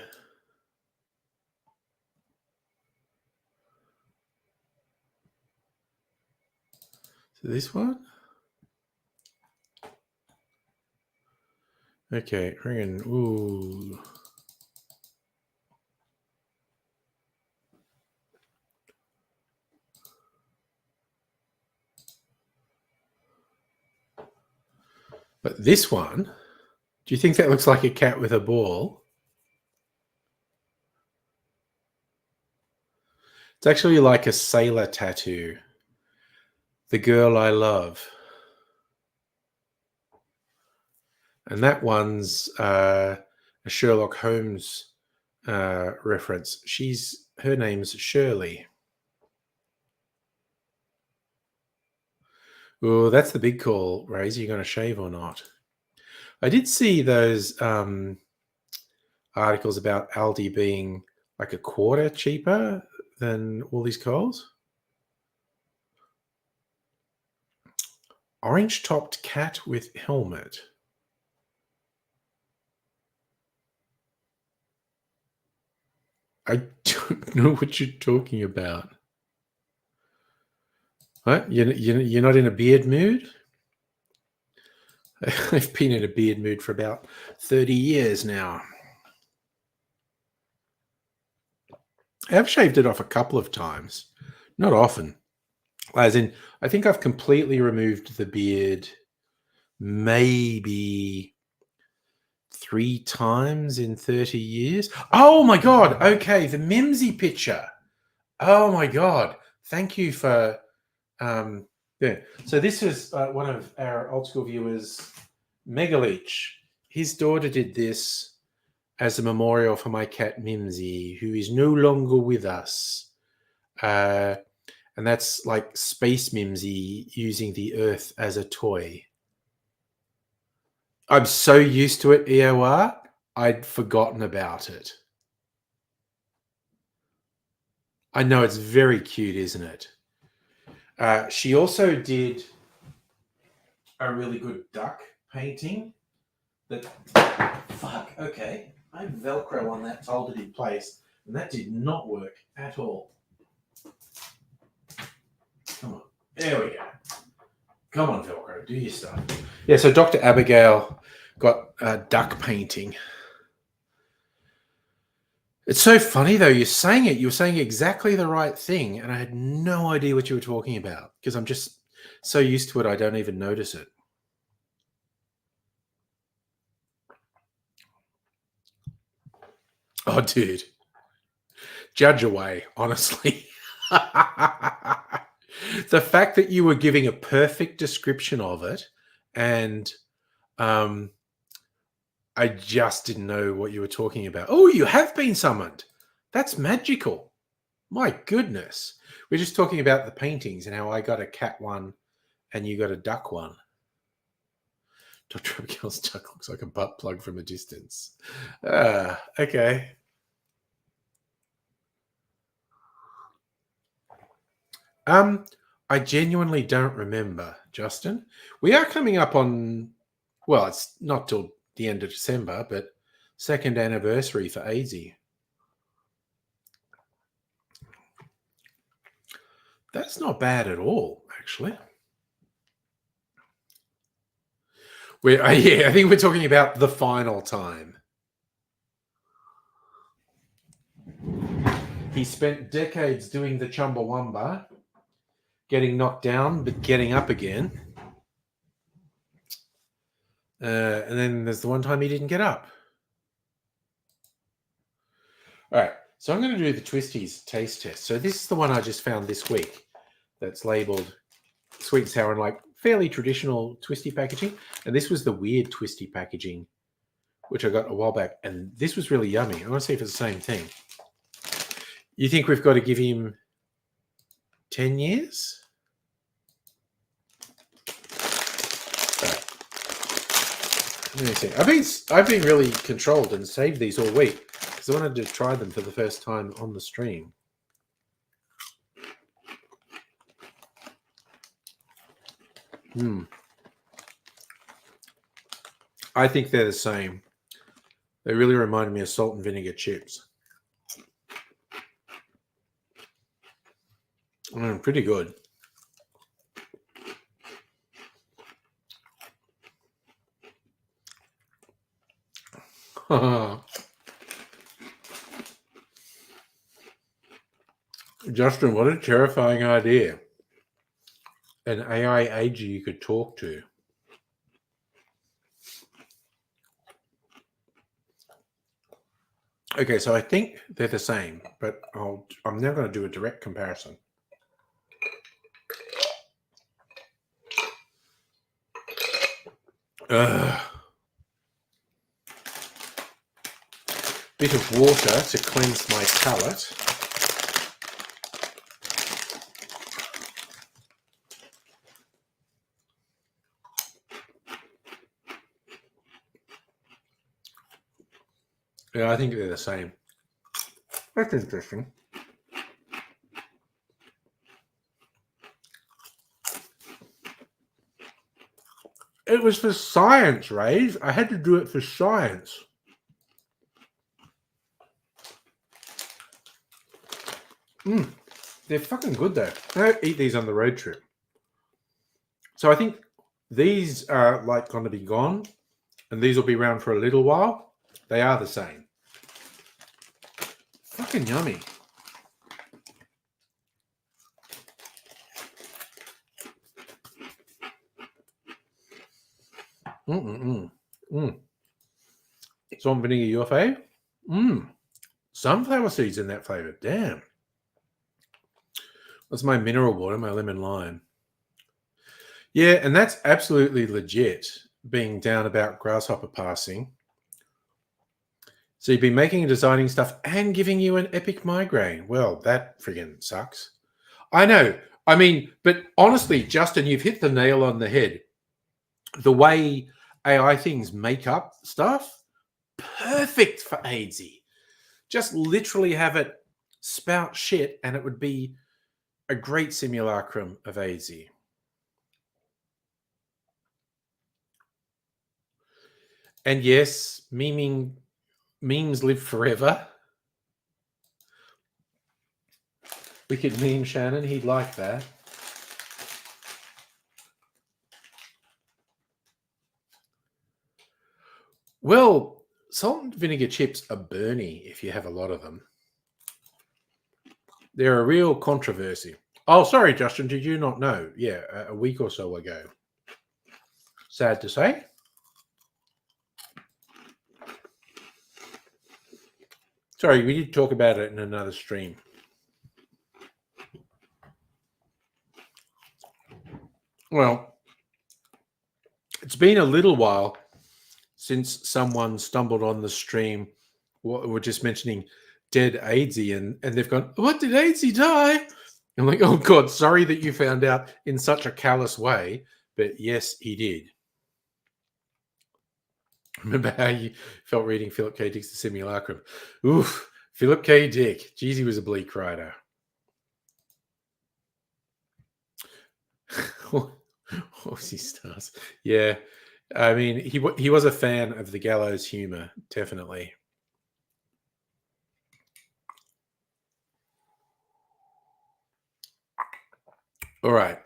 this one? Okay, ringing. Ooh. But this one, do you think that looks like a cat with a ball? It's actually like a sailor tattoo. The girl I love. And that one's a Sherlock Holmes reference. Her name's Shirley. Oh, that's the big call, Raise. Are you going to shave or not? I did see those articles about Aldi being like a quarter cheaper than all these Coles. Orange-topped cat with helmet. I don't know what you're talking about. What? You're not in a beard mood? I've been in a beard mood for about 30 years now. I've shaved it off a couple of times. Not often. As in, I think I've completely removed the beard maybe 3 times in 30 years. Oh my God. Okay. The Mimsy picture. Oh my God. Thank you for, yeah. So this is one of our old school viewers, Megaleech. His daughter did this as a memorial for my cat Mimsy, who is no longer with us. And that's like Space Mimsy using the Earth as a toy. I'm so used to it, EOR, I'd forgotten about it. I know, it's very cute, isn't it? She also did a really good duck painting. Fuck, okay. I Velcro on that to hold it in place, and that did not work at all. Come on. There we go. Come on, Velcro. Do your stuff. Yeah, so Dr. Abigail got duck painting. It's so funny, though. You're saying it. You were saying exactly the right thing, and I had no idea what you were talking about because I'm just so used to it, I don't even notice it. Oh, dude. Judge away, honestly. The fact that you were giving a perfect description of it and I just didn't know what you were talking about. Oh, you have been summoned. That's magical. My goodness. We're just talking about the paintings and how I got a cat one and you got a duck one. Dr. Abigail's duck looks like a butt plug from a distance. Okay. I genuinely don't remember, Justin. We are coming up on, well, it's not till the end of December, but second anniversary for AIDSy. That's not bad at all, actually. Yeah, I think we're talking about the final time. He spent decades doing the Chumbawamba, getting knocked down, but getting up again. And then there's the one time he didn't get up. All right, so I'm going to do the Twisties taste test. So this is the one I just found this week that's labeled sweet and sour and like fairly traditional Twisty packaging. And this was the weird Twisty packaging, which I got a while back. And this was really yummy. I want to see if it's the same thing. You think we've got to give him 10 years? Right. Let me see. I've been really controlled and saved these all week because I wanted to try them for the first time on the stream. I think they're the same. They really reminded me of salt and vinegar chips. Pretty good. Justin, what a terrifying idea. An AI agent you could talk to. Okay, so I think they're the same, but I'm now going to do a direct comparison. Bit of water to cleanse my palate. Yeah, I think they're the same. That's interesting. It was for science, Ray. I had to do it for science. They're fucking good though. I eat these on the road trip. So I think these are like going to be gone and these will be around for a little while. They are the same. Fucking yummy. Salt and vinegar, your fave? Sunflower seeds in that flavor. Damn. That's my mineral water, my lemon lime. Yeah, and that's absolutely legit, being down about grasshopper passing. So you've been making and designing stuff and giving you an epic migraine. Well, that friggin' sucks. I know. I mean, but honestly, Justin, you've hit the nail on the head. The way AI things make up stuff, perfect for AIDSy. Just literally have it spout shit and it would be a great simulacrum of AIDSy. And yes, memes live forever. We could meme Shannon. He'd like that. Well, salt and vinegar chips are burny if you have a lot of them. They're a real controversy. Oh, sorry, Justin. Did you not know? Yeah, a week or so ago. Sad to say. Sorry, we did talk about it in another stream. Well, it's been a little while since someone stumbled on the stream. We're just mentioning dead AIDSy, and they've gone, "What, did AIDSy die?" I'm like, "Oh God, sorry that you found out in such a callous way, but yes, he did." Remember how you felt reading Philip K. Dick's The Simulacrum? Oof, Philip K. Dick. Geez, he was a bleak writer. Horsey stars. Yeah. I mean, he was a fan of the gallows humor, definitely. All right.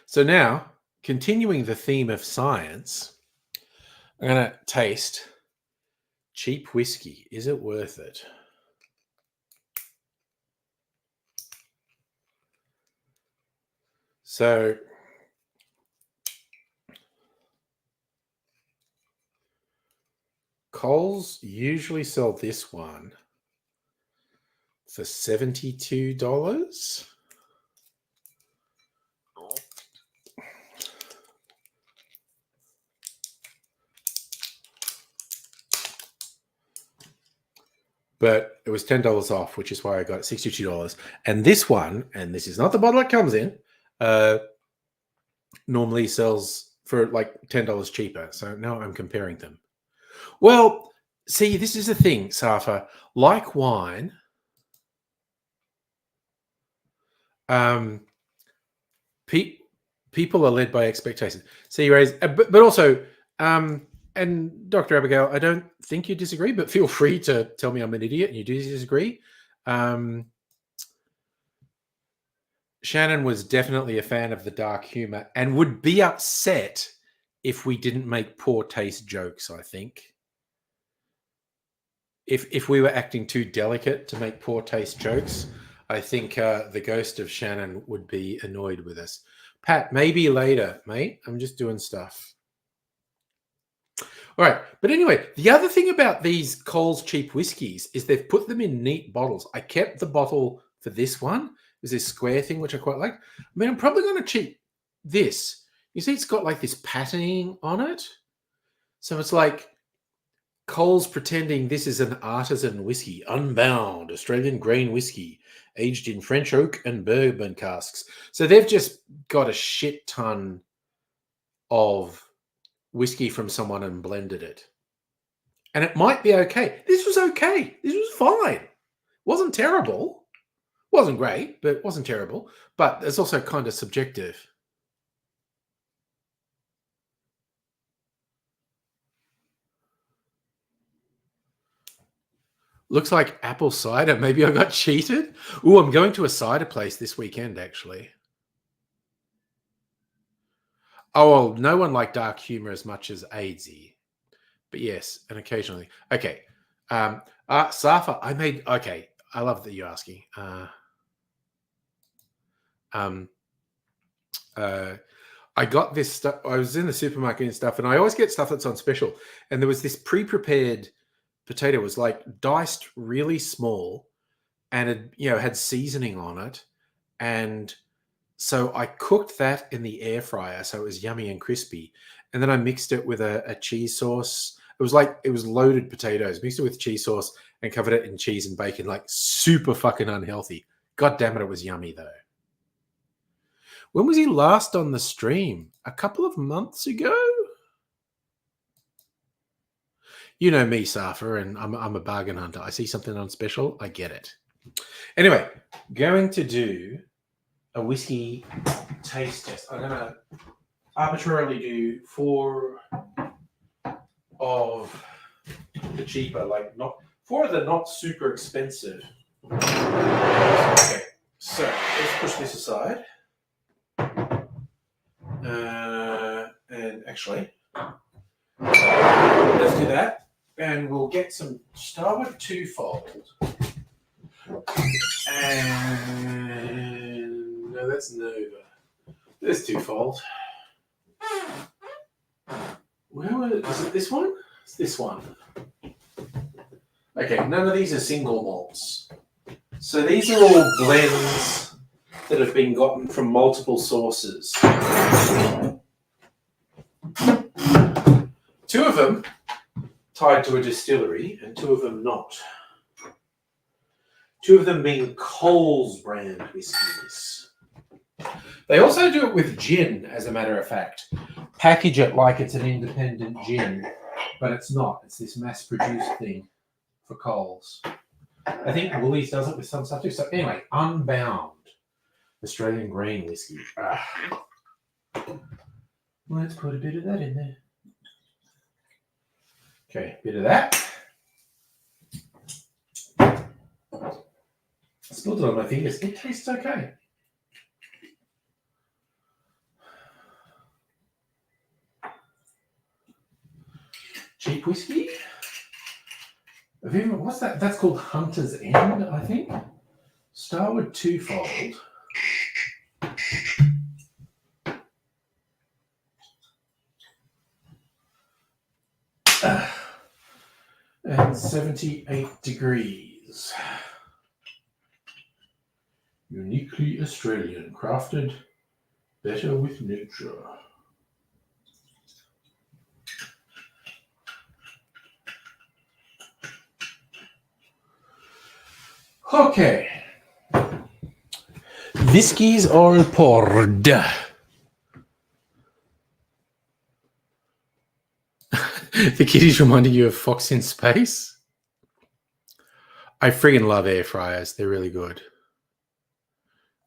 So now, continuing the theme of science, I'm going to taste cheap whiskey. Is it worth it? So, Coles usually sell this one for $72. But it was $10 off, which is why I got $62. And this one, and this is not the bottle it comes in, normally sells for like $10 cheaper. So now I'm comparing them. Well, see, this is the thing, Safa. Like wine, people are led by expectation. See, Ray's, but also, and Dr. Abigail, I don't think you disagree, but feel free to tell me I'm an idiot and you do disagree. Shannon was definitely a fan of the dark humor and would be upset if we didn't make poor taste jokes, I think. If we were acting too delicate to make poor taste jokes, I think the ghost of Shannon would be annoyed with us. Pat, maybe later, mate. I'm just doing stuff. All right. But anyway, the other thing about these Coles cheap whiskies is they've put them in neat bottles. I kept the bottle for this one. There's this square thing, which I quite like. I mean, I'm probably going to cheat this. You see, it's got like this patterning on it. So it's like Coles pretending this is an artisan whiskey, unbound Australian grain whiskey, aged in French oak and bourbon casks. So they've just got a shit ton of whiskey from someone and blended it. And it might be okay. This was okay. This was fine. Wasn't terrible. Wasn't great, but it wasn't terrible. But it's also kind of subjective. Looks like apple cider. Maybe I got cheated. Oh, I'm going to a cider place this weekend, actually. Oh, well, no one liked dark humor as much as AIDSy. But yes, and occasionally. Okay. Safa, okay, I love that you're asking. I got this stuff. I was in the supermarket and stuff, and I always get stuff that's on special. And there was this pre-prepared potato. It was like diced really small, and it had seasoning on it. And so I cooked that in the air fryer, so it was yummy and crispy. And then I mixed it with a cheese sauce. It was loaded potatoes, mixed it with cheese sauce and covered it in cheese and bacon, like super fucking unhealthy. God damn it, it was yummy though. When was he last on the stream? A couple of months ago? You know me, Safa, and I'm a bargain hunter. I see something on special, I get it. Anyway, going to do a whiskey taste test. I'm going to arbitrarily do 4 of the cheaper, like not 4 of the not super expensive. Okay, so let's push this aside. And actually, let's do that. And we'll get some Starwood twofold. And no, that's Nova. There's twofold. Is it this one? It's this one. Okay, none of these are single malts. So these are all blends that have been gotten from multiple sources. 2 of them tied to a distillery and 2 of them not. 2 of them being Coles brand whiskies. They also do it with gin, as a matter of fact. Package it like it's an independent gin, but it's not. It's this mass-produced thing for Coles. I think Woolies does it with some stuff too. So anyway, unbound Australian grain whiskey. Let's put a bit of that in there. Okay, bit of that. I spilled it on my fingers. It tastes okay. Cheap whiskey. What's that? That's called Hunter's End, I think. Starwood Twofold. And 78 degrees. Uniquely Australian, crafted better with nature. Okay. Whiskies all poured. The kitty's reminding you of Fox in Space. I friggin' love air fryers. They're really good.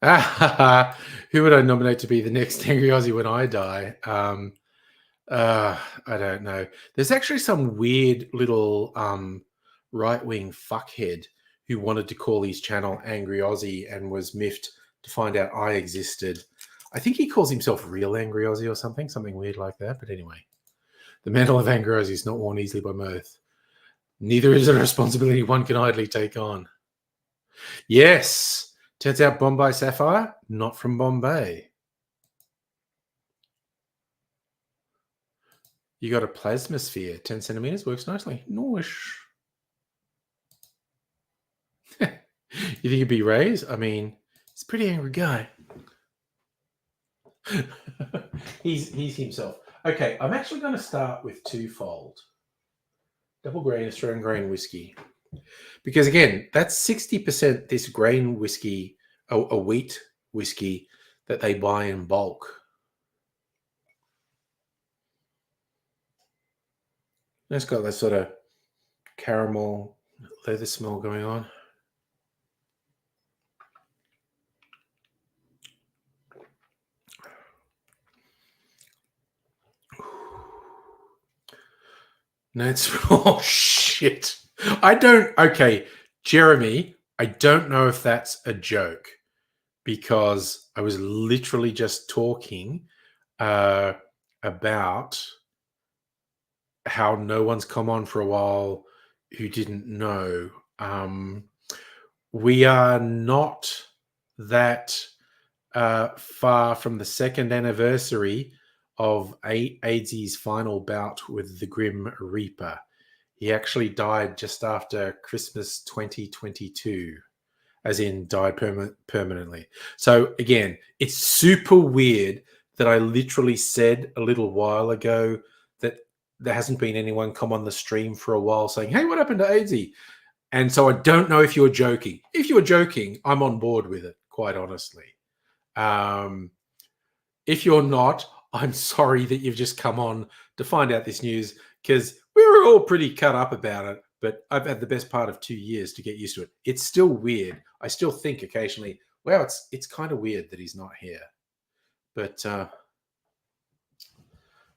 Who would I nominate to be the next Angry Aussie when I die? I don't know. There's actually some weird little right-wing fuckhead who wanted to call his channel Angry Aussie and was miffed to find out I existed. I think he calls himself Real Angry Aussie or something weird like that. But anyway, the mantle of Angry Aussie is not worn easily by mirth. Neither is a responsibility one can idly take on. Yes, turns out Bombay Sapphire, not from Bombay. You got a plasma sphere, 10 centimeters, works nicely. Nice. You think he'd be raised? I mean, he's a pretty angry guy. he's himself. Okay, I'm actually going to start with twofold. Double grain Australian grain whiskey. Because again, that's 60% this grain whiskey, a wheat whiskey that they buy in bulk. It's got that sort of caramel leather smell going on. No, it's oh shit. Okay, Jeremy, I don't know if that's a joke because I was literally just talking about how no one's come on for a while who didn't know. We are not that far from the second anniversary of AIDS's final bout with the Grim Reaper. He actually died just after Christmas 2022, as in died permanently. So again, it's super weird that I literally said a little while ago that there hasn't been anyone come on the stream for a while saying, hey, what happened to AIDSy? And so I don't know if you're joking. If you're joking, I'm on board with it, quite honestly. If you're not, I'm sorry that you've just come on to find out this news because we were all pretty cut up about it, but I've had the best part of 2 years to get used to it. It's still weird. I still think occasionally, wow, it's kind of weird that he's not here. But, all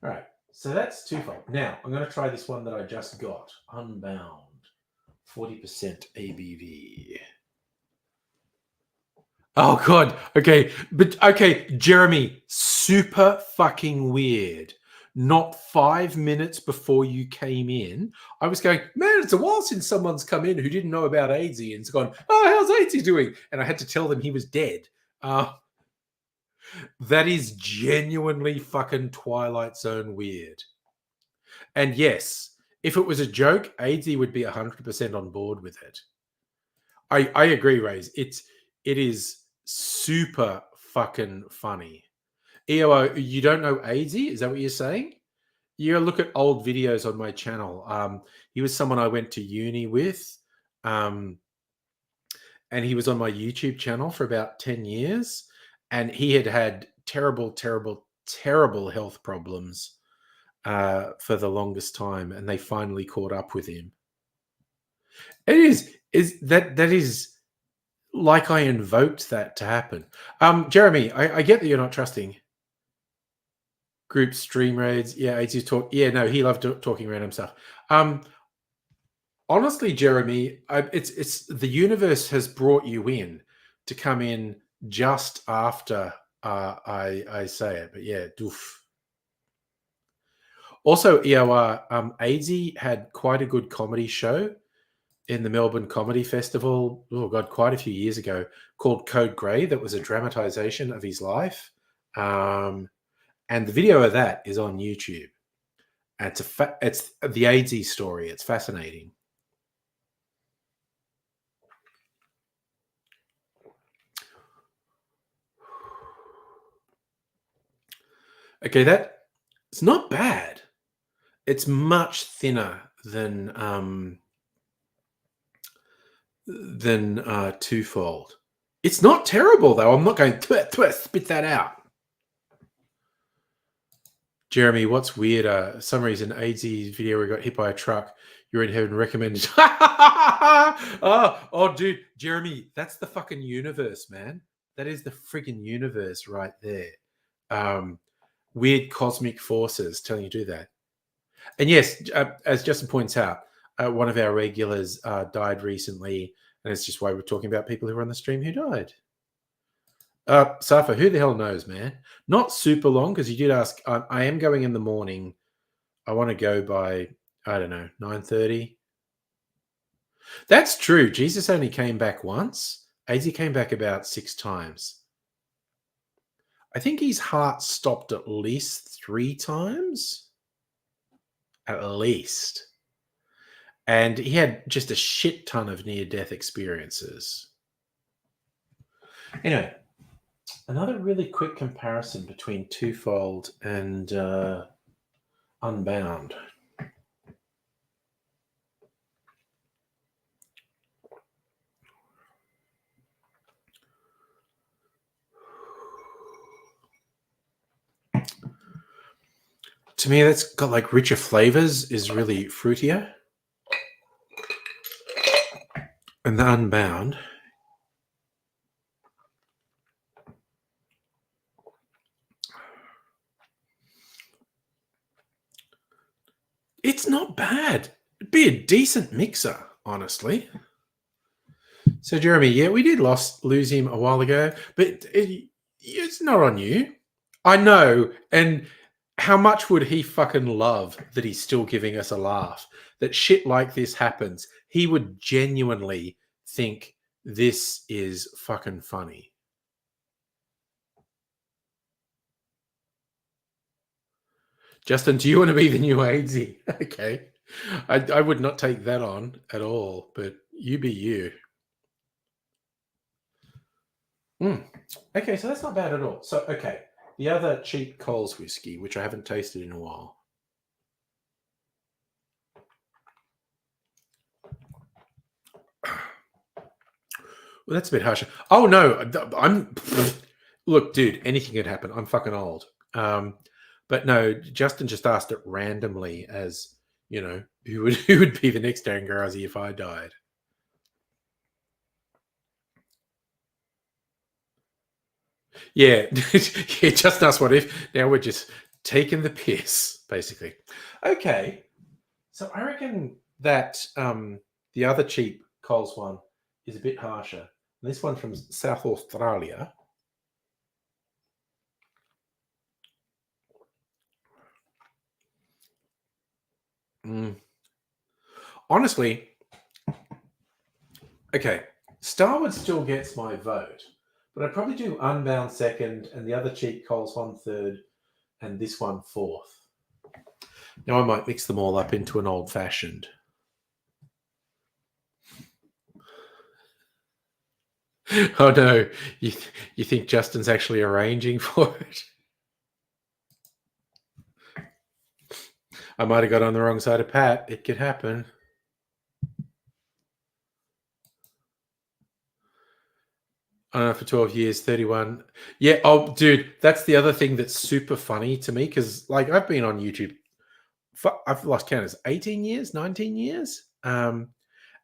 right. So that's twofold. Now, I'm going to try this one that I just got. Unbound. 40% ABV. Oh, God. Okay. But, okay, Jeremy, super fucking weird. Not 5 minutes before you came in, I was going, man, it's a while since someone's come in who didn't know about AIDSy and's gone, oh, how's AIDSy doing? And I had to tell them he was dead. That is genuinely fucking Twilight Zone weird. And yes, if it was a joke, AIDSy would be 100% on board with it. I agree, Raze. It is super fucking funny. EOO, you don't know AIDSy? Is that what you're saying? You look at old videos on my channel. He was someone I went to uni with. And he was on my YouTube channel for about 10 years. And he had terrible, terrible, terrible health problems for the longest time. And they finally caught up with him. It is that is like I invoked that to happen. Jeremy, I get that you're not trusting. Group stream raids. Yeah, AZ talk. Yeah, no, he loved talking random stuff. Honestly, Jeremy, it's the universe has brought you in to come in just after I say it. But yeah, doof. Also, EOR, AZ had quite a good comedy show in the Melbourne Comedy Festival. Oh God, quite a few years ago, called Code Grey. That was a dramatization of his life, and the video of that is on YouTube. And it's the AZ story. It's fascinating. Okay, it's not bad. It's much thinner than Twofold. It's not terrible though. I'm not going to spit that out. Jeremy, what's weirder? Some reason AZ's video where he got hit by a truck. You're in heaven recommended. oh, dude, Jeremy, that's the fucking universe, man. That is the friggin' universe right there. Weird cosmic forces telling you to do that. And yes, as Justin points out, one of our regulars died recently, and it's just why we're talking about people who were on the stream who died. Safa, who the hell knows, man? Not super long, because you did ask. I am going in the morning. I want to go by, I don't know, 9:30. That's true. Jesus only came back once. AZ came back about 6 times. I think his heart stopped at least 3 times. At least. And he had just a shit ton of near-death experiences. Anyway, another really quick comparison between Twofold and Unbound. To me, that's got like richer flavors, is really fruitier. And the Unbound, it's not bad. It'd be a decent mixer, honestly. So, Jeremy, yeah, we did lose him a while ago, but it's not on you. I know. And how much would he fucking love that he's still giving us a laugh? That shit like this happens. He would genuinely think this is fucking funny. Justin, do you want to be the new AZ? Okay. I would not take that on at all, but you be you. Okay, so that's not bad at all. So, okay. The other cheap Coles whiskey, which I haven't tasted in a while. Well, that's a bit harsher. Oh no, look, dude. Anything could happen. I'm fucking old. But no, Justin just asked it randomly, as you know, who would be the next Darren Garazi if I died? Yeah, yeah. Just ask what if. Now we're just taking the piss, basically. Okay, so I reckon that the other cheap Coles one is a bit harsher. This one from South Australia. Honestly, okay, Starwood still gets my vote, but I'd probably do Unbound second and the other cheap Coles one third and this one fourth. Now I might mix them all up into an old fashioned. Oh no, you think Justin's actually arranging for it? I might have got on the wrong side of Pat. It could happen. I don't know, for 12 years, 31. Yeah. Oh, dude, that's the other thing that's super funny to me, because like I've been on YouTube. I've lost count. It's 18 years, 19 years.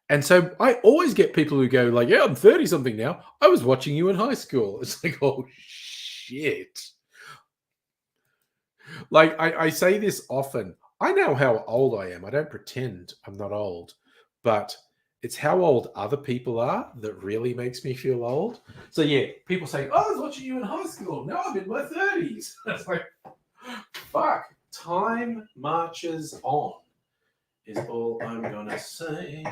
And so I always get people who go like, yeah, I'm 30 something now. I was watching you in high school. It's like, oh shit. Like, I say this often. I know how old I am. I don't pretend I'm not old, but it's how old other people are that really makes me feel old. So yeah, people say, "Oh, I was watching you in high school. Now I'm in my 30s." It's like, fuck. Time marches on. Is all I'm gonna say.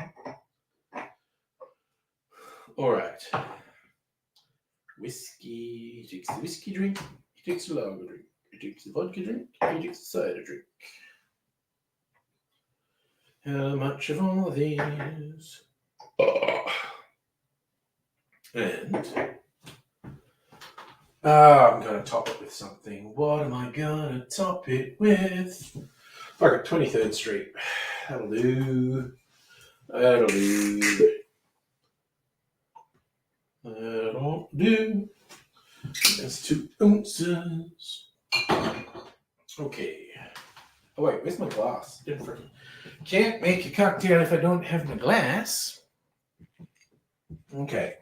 All right. Whiskey. He takes the whiskey drink. He takes the lager drink. He takes the vodka drink. He takes the cider drink. How much of all of these? And I'm going to top it with something. What am I going to top it with? I got 23rd Street. That'll do. That'll do. That'll do. That's 2 ounces. Okay. Oh, wait, where's my glass? Can't make a cocktail if I don't have my glass. Okay.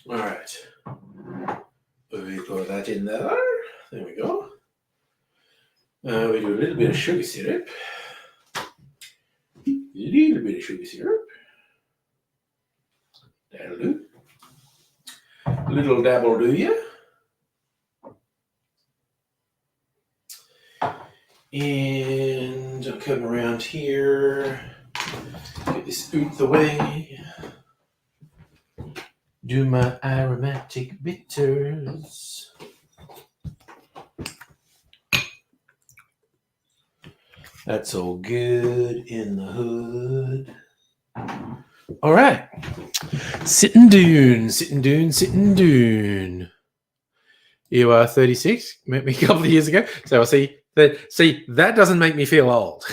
All right. We pour that in there. There we go. We do a little bit of sugar syrup. A little bit of sugar syrup. That'll do. A little dabble do ya. And I'll come around here. Get this out the way. Do my aromatic bitters. That's all good in the hood. All right. Sitting doon, sitting doon, sitting doon. You are 36, met me a couple of years ago. So I see that doesn't make me feel old.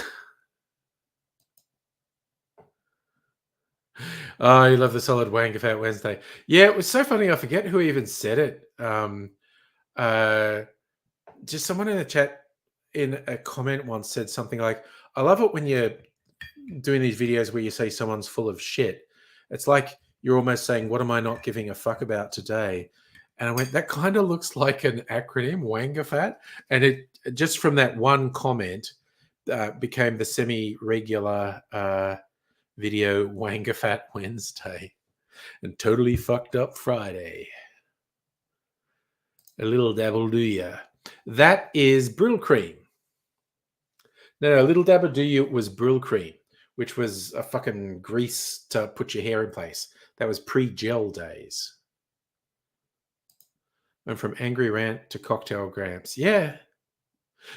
Oh, you love the solid wanker fat Wednesday. Yeah, it was so funny. I forget who even said it. Just someone in the chat in a comment once said something like, I love it when you're doing these videos where you say someone's full of shit. It's like you're almost saying, what am I not giving a fuck about today? And I went, that kind of looks like an acronym, Wangafat. And it just from that one comment became the semi-regular video Wangafat Wednesday and totally fucked up Friday. A little dabble do ya. That is Brill Cream. No, Little Dabble Do You was Brill Cream, which was a fucking grease to put your hair in place. That was pre-gel days. And from Angry Rant to Cocktail Gramps. Yeah.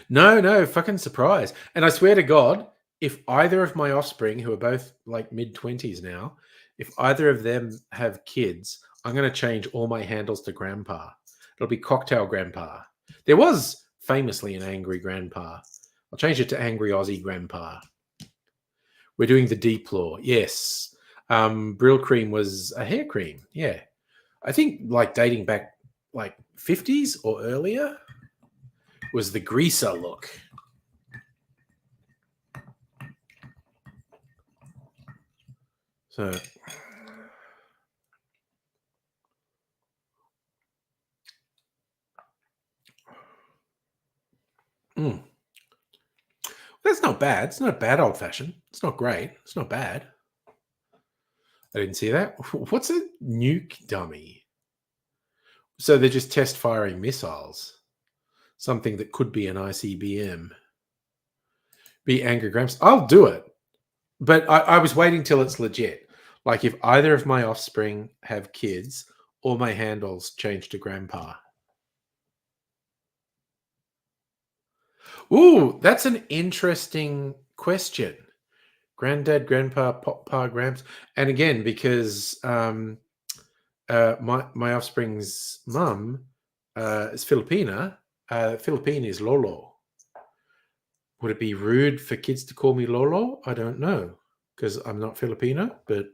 No, fucking surprise. And I swear to God, if either of my offspring, who are both like mid-20s now, if either of them have kids, I'm going to change all my handles to Grandpa. It'll be Cocktail Grandpa. There was famously an Angry Grandpa. I'll change it to Angry Aussie Grandpa. We're doing the Deplore. Yes. Brill Cream was a hair cream. Yeah. I think like dating back like 50s or earlier was the greaser look. So that's not bad. It's not a bad old fashioned. It's not great. It's not bad. I didn't see that. What's a nuke dummy? So they're just test firing missiles. Something that could be an ICBM. Be Angry Gramps. I'll do it. But I was waiting till it's legit. Like if either of my offspring have kids, all my handles change to Grandpa. Ooh, that's an interesting question. Granddad, Grandpa, Papa, Gramps. And again, because my offspring's mum is Filipina. Philippine is Lolo. Would it be rude for kids to call me Lolo? I don't know, because I'm not Filipino, but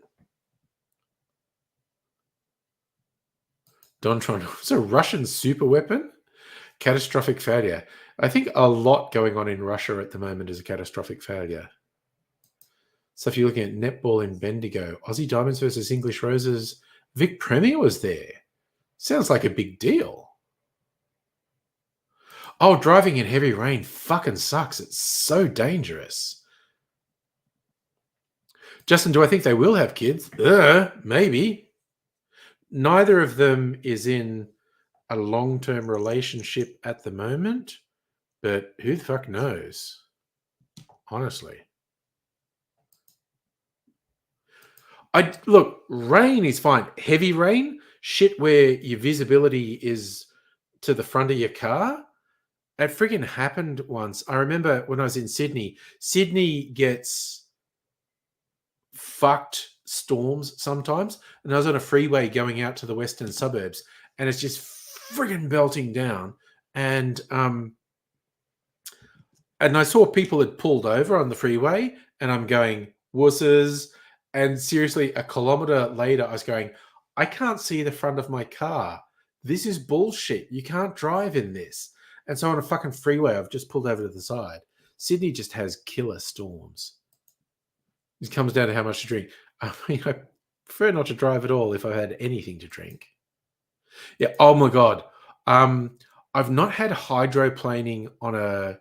Dontron. It's a Russian super weapon? Catastrophic failure. I think a lot going on in Russia at the moment is a catastrophic failure. So if you're looking at netball in Bendigo, Aussie Diamonds versus English Roses, Vic Premier was there. Sounds like a big deal. Oh, driving in heavy rain fucking sucks. It's so dangerous. Justin, do I think they will have kids? Maybe. Neither of them is in a long-term relationship at the moment, but who the fuck knows? Honestly. Look, rain is fine. Heavy rain, shit where your visibility is to the front of your car. It friggin' happened once. I remember when I was in Sydney. Sydney gets fucked storms sometimes, and I was on a freeway going out to the western suburbs, and it's just friggin' belting down. And I saw people had pulled over on the freeway, and I'm going, wusses. And seriously, a kilometer later, I was going, I can't see the front of my car. This is bullshit. You can't drive in this. And so on a fucking freeway, I've just pulled over to the side. Sydney just has killer storms. It comes down to how much to drink. I mean, I prefer not to drive at all if I had anything to drink. Yeah. Oh my God. I've not had hydroplaning on a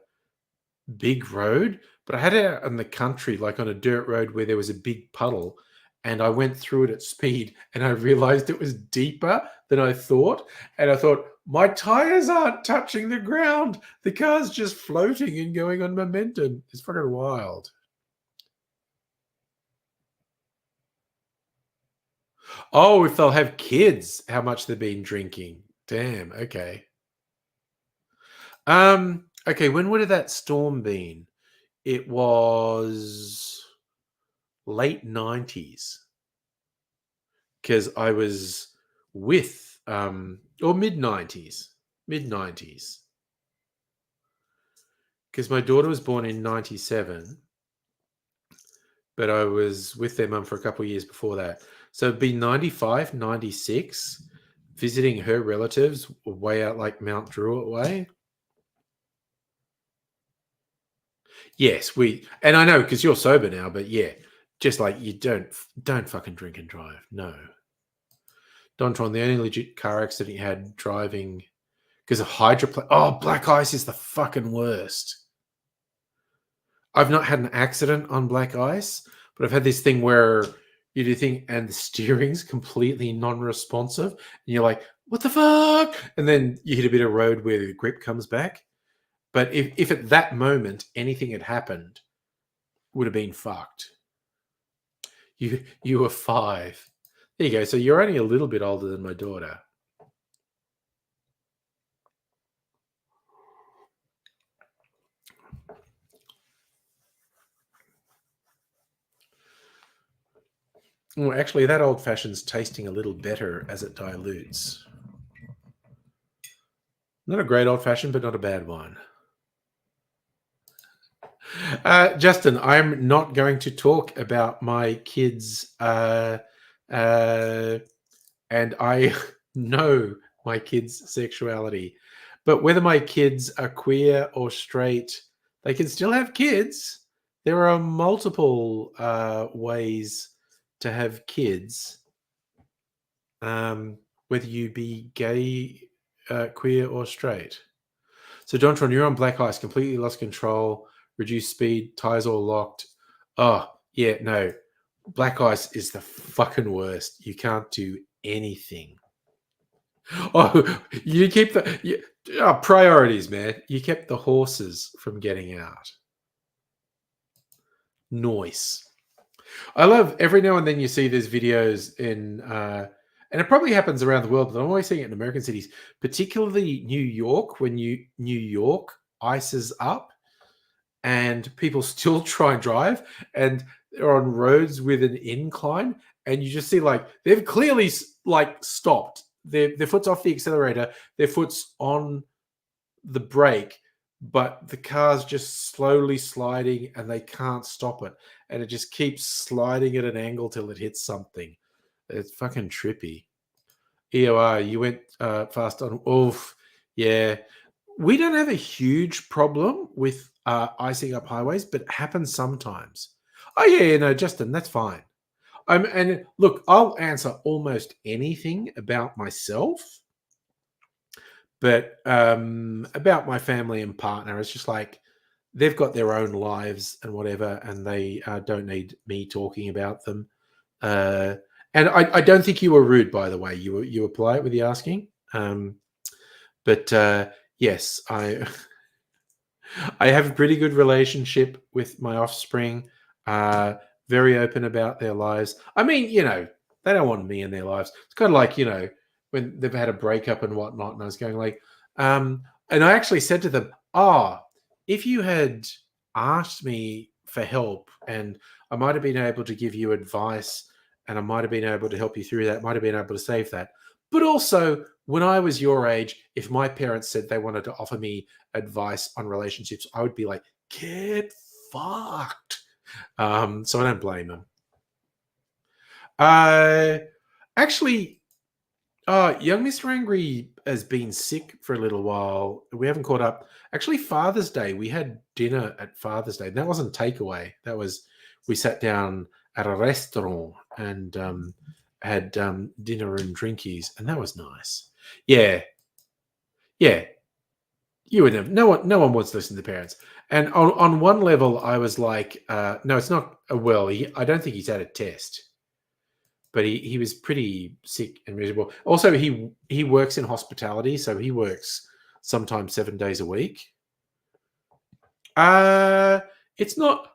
big road, but I had it out in the country, like on a dirt road where there was a big puddle, and I went through it at speed, and I realized it was deeper than I thought. And I thought, my tires aren't touching the ground. The car's just floating and going on momentum. It's fucking wild. Oh, if they'll have kids, how much they've been drinking. Damn, okay. Okay, when would have that storm been? It was late 90s. Because I was with or mid 90s. Mid 90s. Because my daughter was born in 97, but I was with their mum for a couple of years before that. So it'd be 95, 96, visiting her relatives way out like Mount Druitt way. Yes, and I know because you're sober now, but yeah, just like you don't fucking drink and drive. No. Dontron, the only legit car accident he had driving because of hydroplane. Oh, black ice is the fucking worst. I've not had an accident on black ice, but I've had this thing where you do thing and the steering's completely non-responsive, and you're like, "What the fuck?" And then you hit a bit of road where the grip comes back. But if at that moment anything had happened, would have been fucked. You were 5. There you go. So you're only a little bit older than my daughter. Well, actually, that old fashioned's tasting a little better as it dilutes. Not a great old fashioned, but not a bad one. Justin, I'm not going to talk about my kids, and I know my kids' sexuality, but whether my kids are queer or straight, they can still have kids. There are multiple ways to have kids, whether you be gay, queer, or straight. So, Jontron, you're on black ice, completely lost control, reduced speed, tires all locked. Oh, yeah, no. Black ice is the fucking worst. You can't do anything. Oh, you keep priorities, man. You kept the horses from getting out. Noise. I love every now and then you see these videos in, and it probably happens around the world, but I'm always seeing it in American cities, particularly New York, when New York ices up and people still try and drive and they're on roads with an incline, and you just see like they've clearly like stopped. Their foot's off the accelerator, their foot's on the brake, but the car's just slowly sliding and they can't stop it. And it just keeps sliding at an angle till it hits something. It's fucking trippy. EOR, you went fast on. Oof. Yeah. We don't have a huge problem with icing up highways, but it happens sometimes. Oh, yeah, no, Justin, that's fine. And look, I'll answer almost anything about myself, But about my family and partner, it's just like they've got their own lives and whatever, and they don't need me talking about them. Uh, and I don't think you were rude, by the way. You were polite with the asking. But yes, I have a pretty good relationship with my offspring. Uh, Very open about their lives. I mean, they don't want me in their lives. It's kind of like, when they've had a breakup and whatnot. And I was going like, and I actually said to them, if you had asked me for help and I might have been able to give you advice and I might have been able to help you through that, might have been able to save that. But also, when I was your age, if my parents said they wanted to offer me advice on relationships, I would be like, get fucked. So I don't blame them. Uh, Actually, young Mr. Angry has been sick for a little while. We haven't caught up. Actually, Father's Day, we had dinner at Father's Day. And that wasn't takeaway. We sat down at a restaurant and had dinner and drinkies, and that was nice. Yeah, yeah. You would never. No one wants to listen to parents. And on one level, I was like, no, it's not a well. I don't think he's had a test, but he was pretty sick and miserable. Also, he works in hospitality, so he works sometimes 7 days a week. Uh, it's not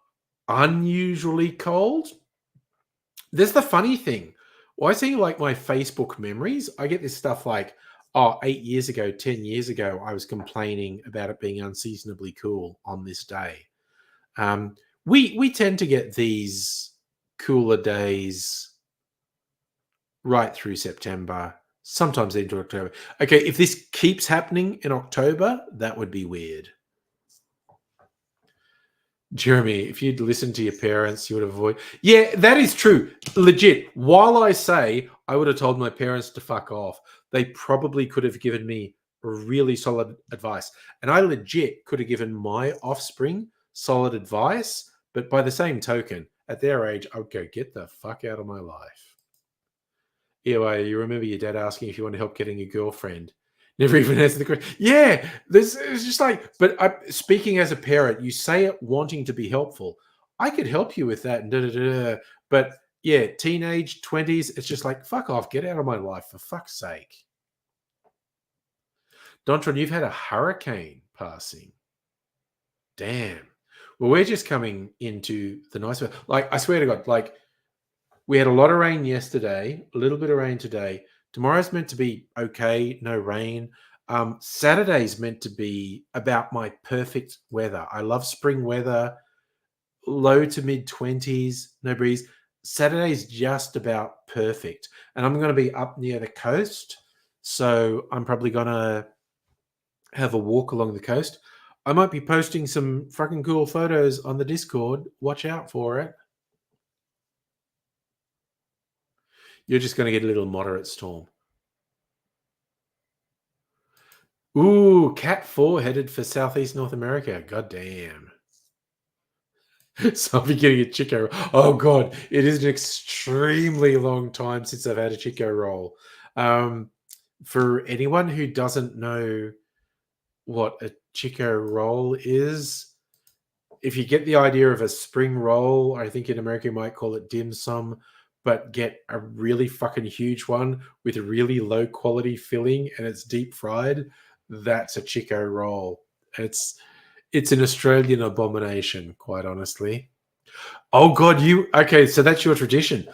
unusually cold. There's the funny thing. Well, I see like my Facebook memories. I get this stuff like, 8 years ago, 10 years ago, I was complaining about it being unseasonably cool on this day. We tend to get these cooler days right through September, sometimes into October. Okay, if this keeps happening in October, that would be weird. Jeremy, if you'd listened to your parents, you would avoid. Yeah, that is true. Legit. While I say I would have told my parents to fuck off, they probably could have given me really solid advice. And I legit could have given my offspring solid advice. But by the same token, at their age, I would go, get the fuck out of my life. Anyway, you remember your dad asking if you want to help getting a girlfriend. Never even answered the question. Yeah, it's just like, but speaking as a parent, you say it wanting to be helpful. I could help you with that, and da da da. But yeah, teenage 20s, it's just like, fuck off, get out of my life for fuck's sake. Dontron, you've had a hurricane passing. Damn. Well, we're just coming into the nice weather. Like, I swear to God, like, we had a lot of rain yesterday, a little bit of rain today. Tomorrow's meant to be okay, no rain. Saturday's meant to be about my perfect weather. I love spring weather, low to mid 20s, no breeze. Saturday's just about perfect. And I'm going to be up near the coast. So I'm probably going to have a walk along the coast. I might be posting some fucking cool photos on the Discord. Watch out for it. You're just going to get a little moderate storm. Ooh, Cat 4 headed for Southeast North America. God damn. So I'll be getting a Chico. Oh, God. It is an extremely long time since I've had a Chico roll. For anyone who doesn't know what a Chico roll is, if you get the idea of a spring roll, I think in America you might call it dim sum, but get a really fucking huge one with a really low quality filling and it's deep fried, that's a Chico roll. It's an Australian abomination, quite honestly. Oh God, okay, so that's your tradition.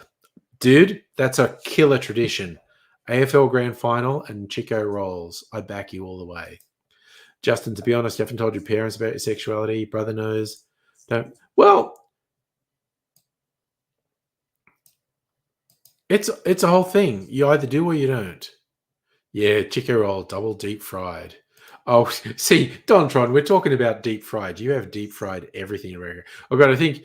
Dude, that's a killer tradition. AFL Grand Final and Chico rolls. I back you all the way. Justin, to be honest, you haven't told your parents about your sexuality. Your brother knows. Don't. Well, it's a whole thing. You either do or you don't. Yeah, Chico roll, double deep fried. Oh, see, Dontron, we're talking about deep fried. You have deep fried everything around here. Oh God, I think,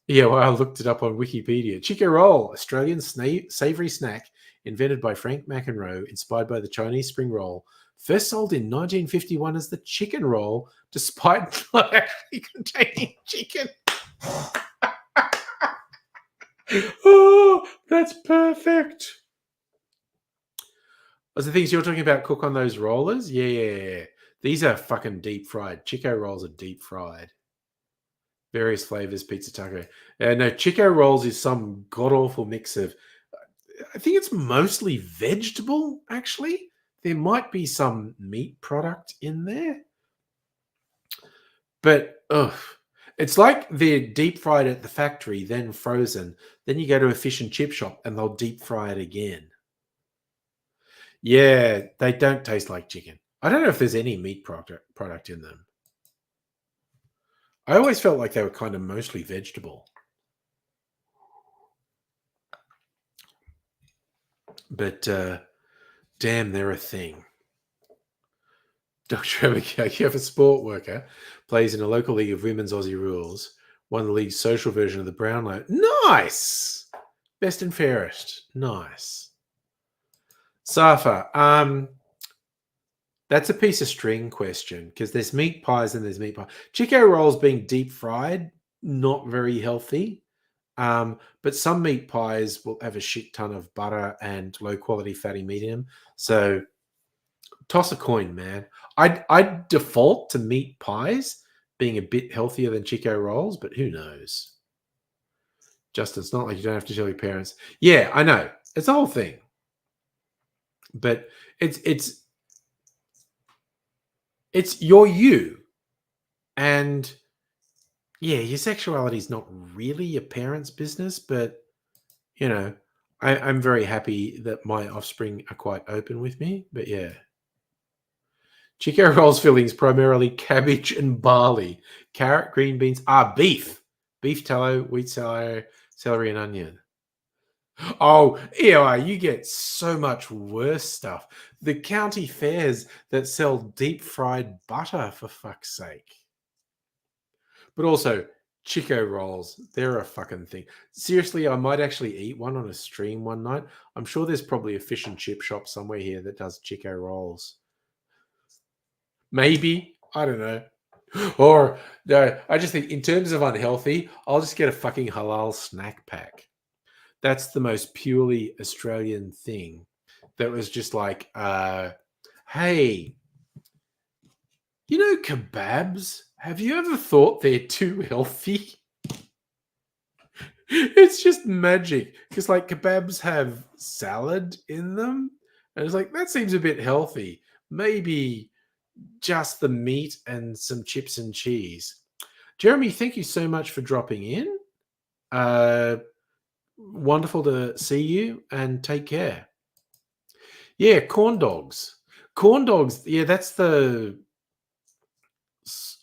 yeah, well, I looked it up on Wikipedia. Chico roll, Australian savory snack invented by Frank McEnroe, inspired by the Chinese spring roll. First sold in 1951 as the chicken roll, despite not actually containing chicken. Oh, that's perfect. Oh, the things you're talking about, cook on those rollers? Yeah. These are fucking deep fried. Chico rolls are deep fried. Various flavors, pizza taco. No, Chico rolls is some god awful mix of. I think it's mostly vegetable. Actually, there might be some meat product in there, but it's like they're deep fried at the factory, then frozen. Then you go to a fish and chip shop, and they'll deep fry it again. Yeah, they don't taste like chicken. I don't know if there's any meat product in them. I always felt like they were kind of mostly vegetable. But damn, they're a thing. Dr. Abigail, a sport worker, plays in a local league of women's Aussie rules, won the league's social version of the Brownlow. Nice! Best and fairest. Nice. Safa, that's a piece of string question because there's meat pies and there's meat pie. Chico rolls being deep fried, not very healthy. But some meat pies will have a shit ton of butter and low quality fatty meat in them. So toss a coin, man. I'd default to meat pies being a bit healthier than Chico rolls, but who knows? Justin, it's not like you don't have to tell your parents. Yeah, I know. It's the whole thing. But it's you're you. And yeah, your sexuality is not really your parents' business, but you know, I'm very happy that my offspring are quite open with me. But yeah. Chico rolls fillings primarily cabbage and barley. Carrot, green beans, beef. Beef tallow, wheat celery, and onion. Oh, ew, you get so much worse stuff. The county fairs that sell deep fried butter, for fuck's sake. But also, Chico rolls, they're a fucking thing. Seriously, I might actually eat one on a stream one night. I'm sure there's probably a fish and chip shop somewhere here that does Chico rolls. Maybe. I don't know. Or no, I just think in terms of unhealthy, I'll just get a fucking halal snack pack. That's the most purely Australian thing. That was just like, hey, you know kebabs? Have you ever thought they're too healthy? It's just magic. Because like kebabs have salad in them. And it's like, that seems a bit healthy. Maybe just the meat and some chips and cheese. Jeremy, thank you so much for dropping in. Wonderful to see you and take care. Yeah, corn dogs. Corn dogs, yeah, that's the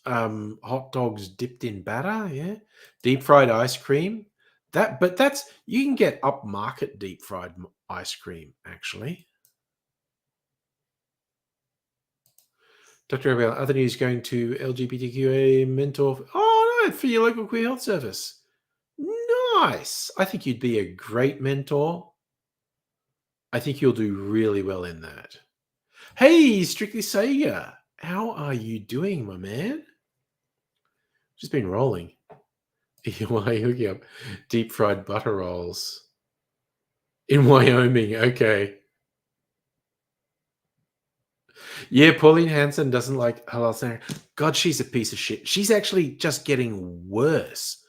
hot dogs dipped in batter, yeah. Deep fried ice cream. But that's you can get upmarket deep fried ice cream actually. Dr. Abel, other news going to LGBTQA mentor. Oh, no, for your local queer health service. Nice. I think you'd be a great mentor. I think you'll do really well in that. Hey, Strictly Sega. How are you doing, my man? Just been rolling. Why are you hooking up deep fried butter rolls in Wyoming? Okay. Yeah, Pauline Hanson doesn't like halal snack. God, she's a piece of shit. She's actually just getting worse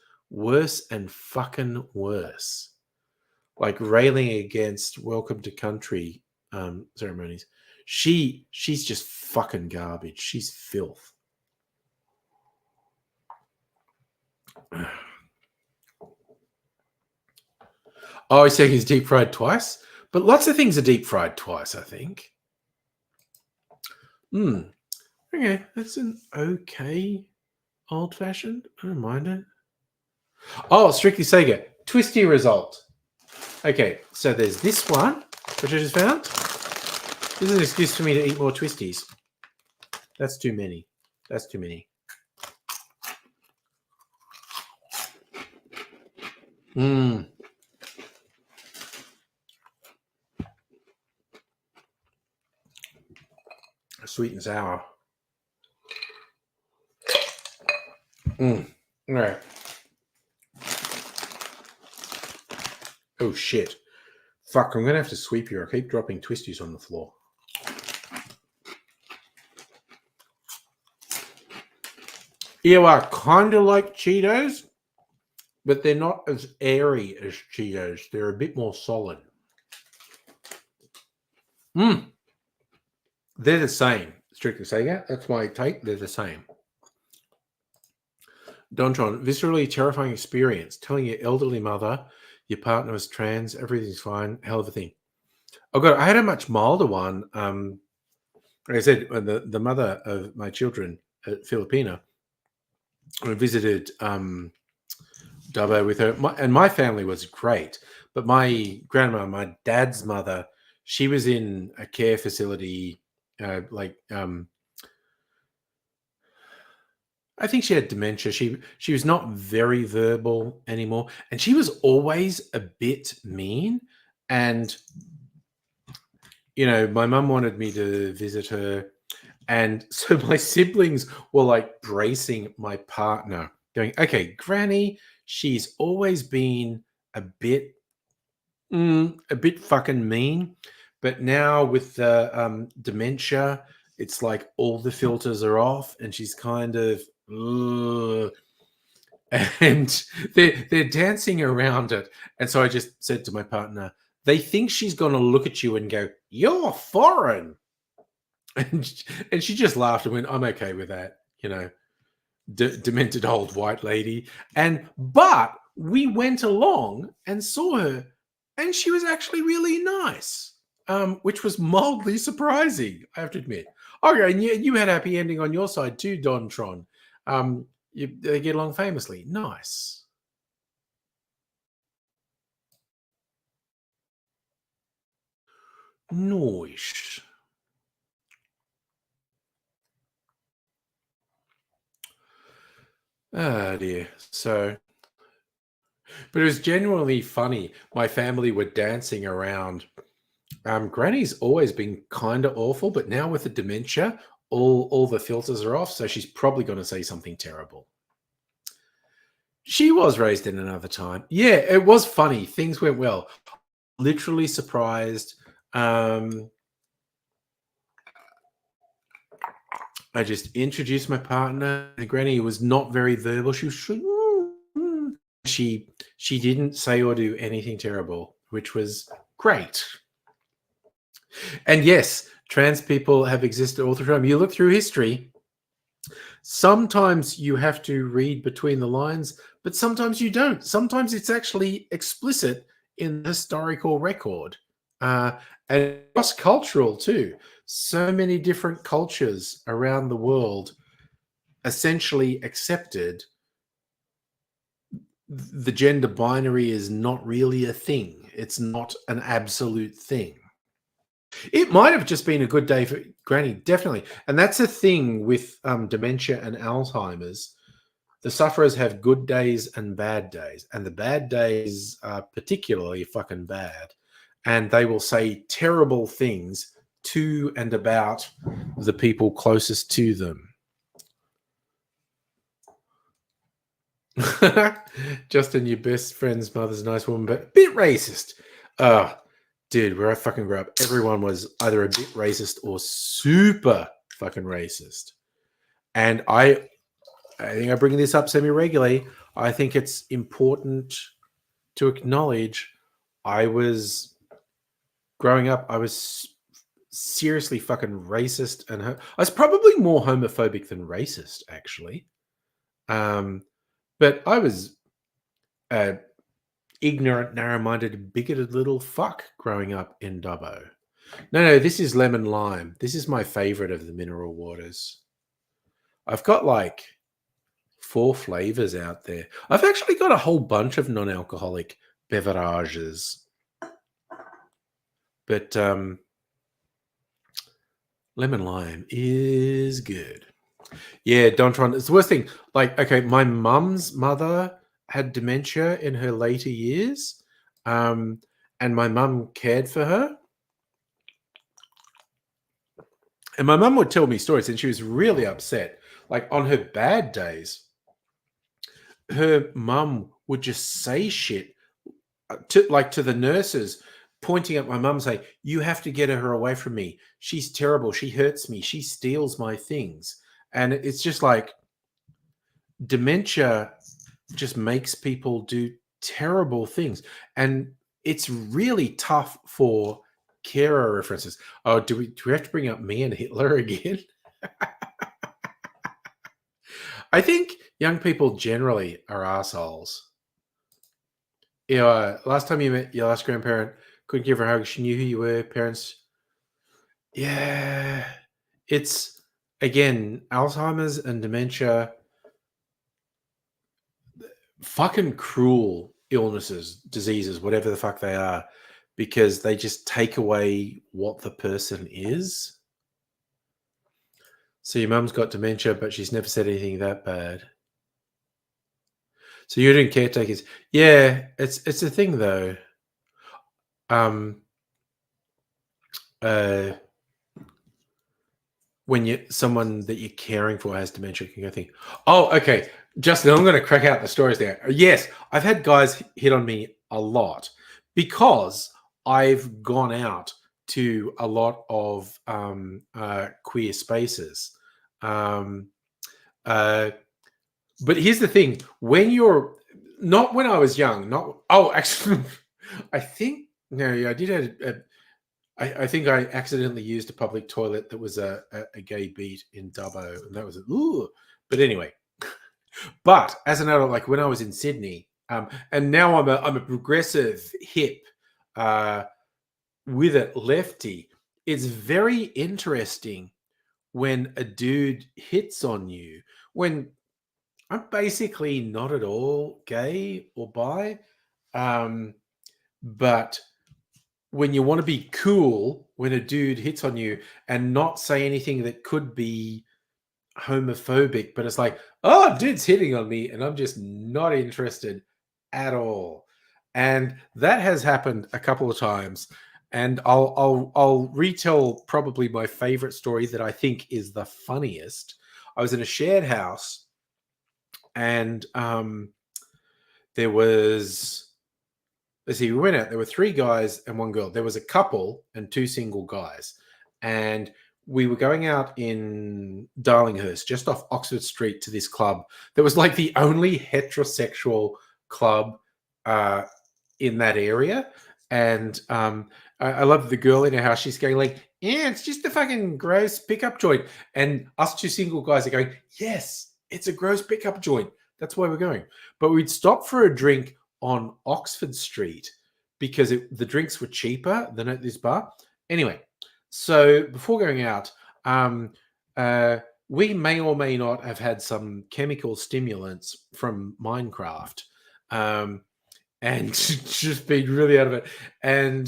and fucking worse. Like railing against welcome to country ceremonies. She's just fucking garbage. She's filth. Oh, he's saying he's deep fried twice, but lots of things are deep fried twice, I think. Okay, that's an okay old fashioned. I don't mind it. Oh, Strictly Sega. Twisty result. Okay, so there's this one, which I just found. This is an excuse for me to eat more twisties. That's too many. That's too many. Sweet and sour. All right. Oh, shit. Fuck, I'm going to have to sweep here. I keep dropping twisties on the floor. are kind of like Cheetos, but they're not as airy as Cheetos. They're a bit more solid. They're the same, strictly saying. That's my take. They're the same. Dontron, viscerally terrifying experience. Telling your elderly mother your partner was trans, everything's fine, hell of a thing. Oh god, I had a much milder one. Like I said, the mother of my children, Filipina, I visited Dubbo with her, and my family was great. But my grandma, my dad's mother, she was in a care facility, I think she had dementia. She was not very verbal anymore, and she was always a bit mean. And my mum wanted me to visit her, and so my siblings were like bracing my partner, going, "Okay, Granny, she's always been a bit fucking mean, but now with the dementia, it's like all the filters are off, and she's kind of." Ugh. And they're dancing around it. And so I just said to my partner, they think she's going to look at you and go, "You're foreign." And she just laughed and went, "I'm okay with that, demented old white lady." But we went along and saw her, and she was actually really nice, which was mildly surprising, I have to admit. Okay, and you had a happy ending on your side too, Don Tron. They get along famously. Nice. Nice. Oh dear. But it was genuinely funny. My family were dancing around. Granny's always been kind of awful, but now with the dementia, all the filters are off, so she's probably going to say something terrible. She was raised in another time. Yeah, it was funny. Things went well. Literally surprised. I just introduced my partner. The granny was not very verbal. She didn't say or do anything terrible, which was great. And yes, trans people have existed all through time. You look through history. Sometimes you have to read between the lines, but sometimes you don't. Sometimes it's actually explicit in the historical record, and cross-cultural too. So many different cultures around the world essentially accepted the gender binary is not really a thing. It's not an absolute thing. It might have just been a good day for Granny, definitely. And that's a thing with dementia and Alzheimer's. The sufferers have good days and bad days, and the bad days are particularly fucking bad. And they will say terrible things to and about the people closest to them. Justin, your best friend's mother's a nice woman, but a bit racist. Dude, where I fucking grew up, everyone was either a bit racist or super fucking racist. And I think I bring this up semi-regularly. I think it's important to acknowledge growing up, I was seriously fucking racist, and I was probably more homophobic than racist, actually. But I was ignorant, narrow-minded, bigoted little fuck growing up in Dubbo. No, this is lemon lime. This is my favorite of the mineral waters. I've got like 4 flavors out there. I've actually got a whole bunch of non-alcoholic beverages. But lemon lime is good. Yeah, Dontron, it's the worst thing. Like, okay, my mum's mother had dementia in her later years, and my mum cared for her. And my mum would tell me stories, and she was really upset. Like, on her bad days, her mum would just say shit to the nurses, pointing at my mum, say, "You have to get her away from me. She's terrible. She hurts me. She steals my things." And it's just like, dementia just makes people do terrible things. And it's really tough for carer references. Oh, do we have to bring up me and Hitler again? I think young people generally are assholes. Last time you met your last grandparent, couldn't give her a hug. She knew who you were. Parents, yeah, it's again Alzheimer's and dementia. Fucking cruel illnesses, diseases, whatever the fuck they are, because they just take away what the person is. So your mum's got dementia, but she's never said anything that bad. So you're doing caretakers. Yeah, it's a thing though. When someone that you're caring for has dementia, you can go think, oh, okay, Justin, I'm going to crack out the stories there. Yes, I've had guys hit on me a lot because I've gone out to a lot of queer spaces. But here's the thing: when you're not when I was young, actually, I think no, I did have. I think I accidentally used a public toilet that was a gay beat in Dubbo, and that was ooh. But anyway, but as an adult, like when I was in Sydney, and now I'm a progressive hip, with it lefty. It's very interesting when a dude hits on you when I'm basically not at all gay or bi, but when you want to be cool, when a dude hits on you and not say anything that could be homophobic, but it's like, oh, dude's hitting on me, and I'm just not interested at all. And that has happened a couple of times. And I'll retell probably my favorite story that I think is the funniest. I was in a shared house, and there was, let's see, we went out. There were 3 guys and 1 girl. There was a couple and 2 single guys, and we were going out in Darlinghurst, just off Oxford Street, to this club that was like the only heterosexual club in that area. And I love the girl in her house. She's going like, yeah, it's just a fucking gross pickup joint. And us 2 single guys are going, yes, it's a gross pickup joint. That's why we're going. But we'd stop for a drink on Oxford Street because the drinks were cheaper than at this bar. Anyway, so before going out, we may or may not have had some chemical stimulants from Minecraft. And just been really out of it. And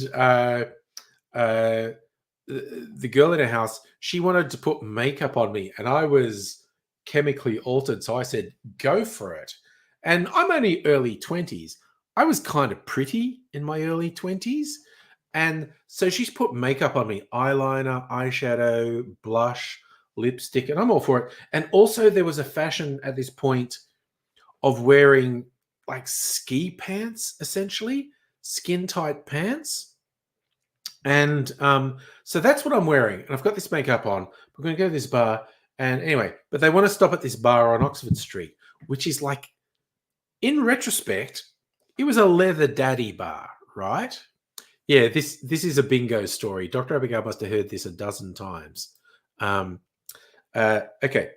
the girl in her house, she wanted to put makeup on me, and I was chemically altered. So I said, go for it. And I'm only early 20s. I was kind of pretty in my early 20s. And so she's put makeup on me, eyeliner, eyeshadow, blush, lipstick, and I'm all for it. And also there was a fashion at this point of wearing like ski pants, essentially, skin tight pants. And so that's what I'm wearing. And I've got this makeup on. We're going to go to this bar. And anyway, but they want to stop at this bar on Oxford Street, which is like, in retrospect, it was a leather daddy bar, right? Yeah, this is a bingo story. Dr. Abigail must have heard this a dozen times. Okay,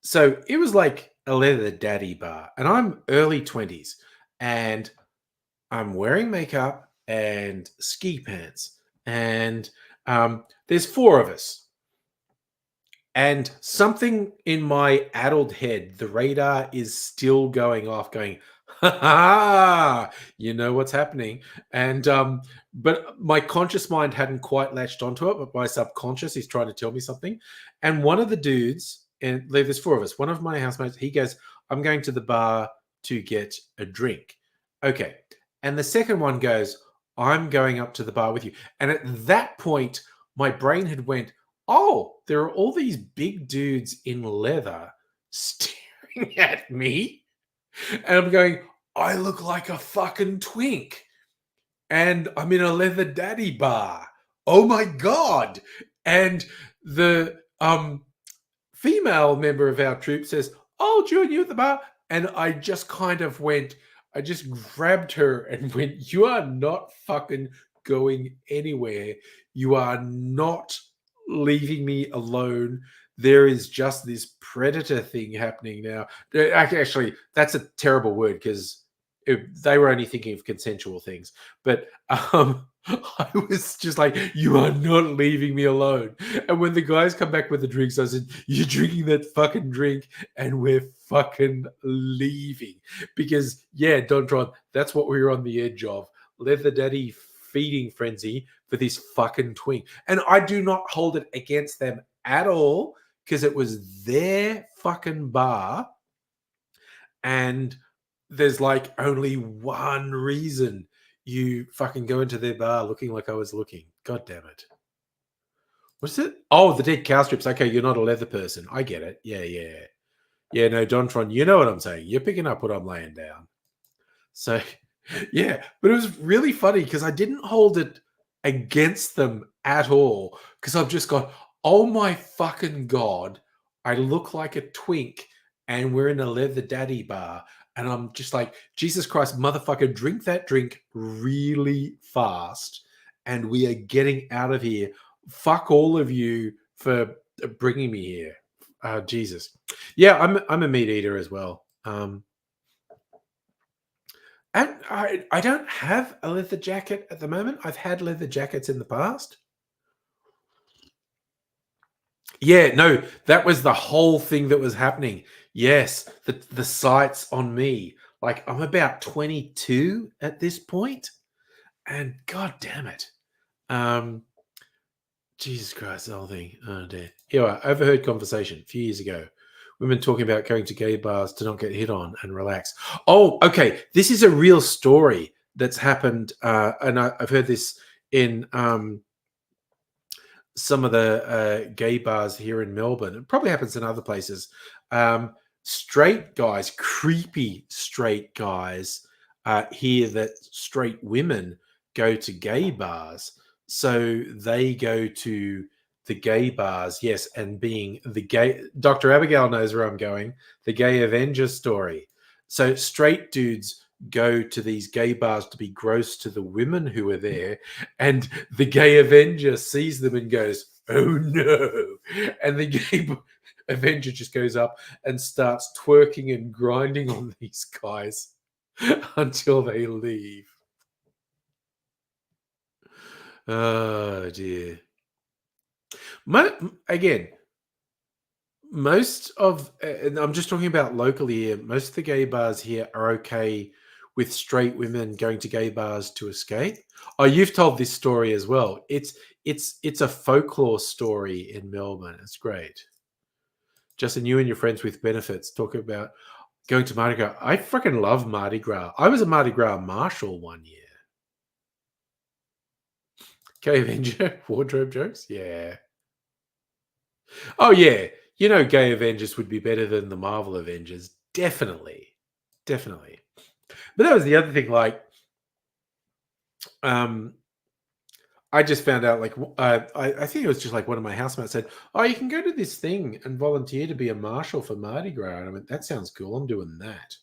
so it was like a leather daddy bar, and I'm early 20s, and I'm wearing makeup and ski pants, and there's 4 of us. And something in my addled head, the radar is still going off, going, ha ha, you know what's happening. And but my conscious mind hadn't quite latched onto it, but my subconscious is trying to tell me something. And one of the dudes, and there's 4 of us, one of my housemates, he goes, I'm going to the bar to get a drink. Okay. And the second one goes, I'm going up to the bar with you. And at that point, my brain had went, oh, there are all these big dudes in leather staring at me. And I'm going, I look like a fucking twink. And I'm in a leather daddy bar. Oh my God. And the female member of our troop says, I'll join you at the bar. And I just kind of went, I just grabbed her and went, you are not fucking going anywhere. You are not leaving me alone. There is just this predator thing happening now. Actually, that's a terrible word because they were only thinking of consensual things. But I was just like, you are not leaving me alone. And when the guys come back with the drinks, I said, you're drinking that fucking drink and we're fucking leaving. Because, yeah, Dontron, that's what we were on the edge of. Leather Daddy feeding frenzy for this fucking twink. And I do not hold it against them at all because it was their fucking bar. And there's like only one reason you fucking go into their bar looking like I was looking. God damn it. What's it? Oh, the dead cow strips. Okay, you're not a leather person. I get it. Yeah, yeah. Yeah, no, Dontron, you know what I'm saying. You're picking up what I'm laying down. So, yeah, but it was really funny because I didn't hold it against them at all because I've just gone, oh my fucking God, I look like a twink and we're in a leather daddy bar. And I'm just like, Jesus Christ, motherfucker, drink that drink really fast and we are getting out of here. Fuck all of you for bringing me here. Jesus. Yeah, I'm a meat eater as well. And I don't have a leather jacket at the moment. I've had leather jackets in the past. Yeah, no, that was the whole thing that was happening. Yes, the sights on me. Like I'm about 22 at this point, and god damn it. Jesus Christ, the whole thing. Oh dear. Here I overheard conversation a few years ago. Women talking about going to gay bars to not get hit on and relax. Oh, okay. This is a real story that's happened, and I've heard this in some of the gay bars here in Melbourne. It probably happens in other places. Straight guys, creepy straight guys, hear that straight women go to gay bars. So they go to the gay bars, yes, and being the gay, Dr. Abigail knows where I'm going, the gay Avenger story. So straight dudes go to these gay bars to be gross to the women who are there, and the gay Avenger sees them and goes, oh no. And the gay Avenger just goes up and starts twerking and grinding on these guys until they leave. Oh dear. Again, most of, and I'm just talking about locally here, most of the gay bars here are okay with straight women going to gay bars to escape. Oh, you've told this story as well. It's a folklore story in Melbourne. It's great. Justin, you and your friends with benefits talk about going to Mardi Gras. I freaking love Mardi Gras. I was a Mardi Gras marshal one year. Gay Avenger wardrobe jokes? Yeah. Oh, yeah. You know, Gay Avengers would be better than the Marvel Avengers. Definitely. Definitely. But that was the other thing. Like, I just found out, like, I think it was just like one of my housemates said, oh, you can go to this thing and volunteer to be a marshal for Mardi Gras. And I went, that sounds cool. I'm doing that.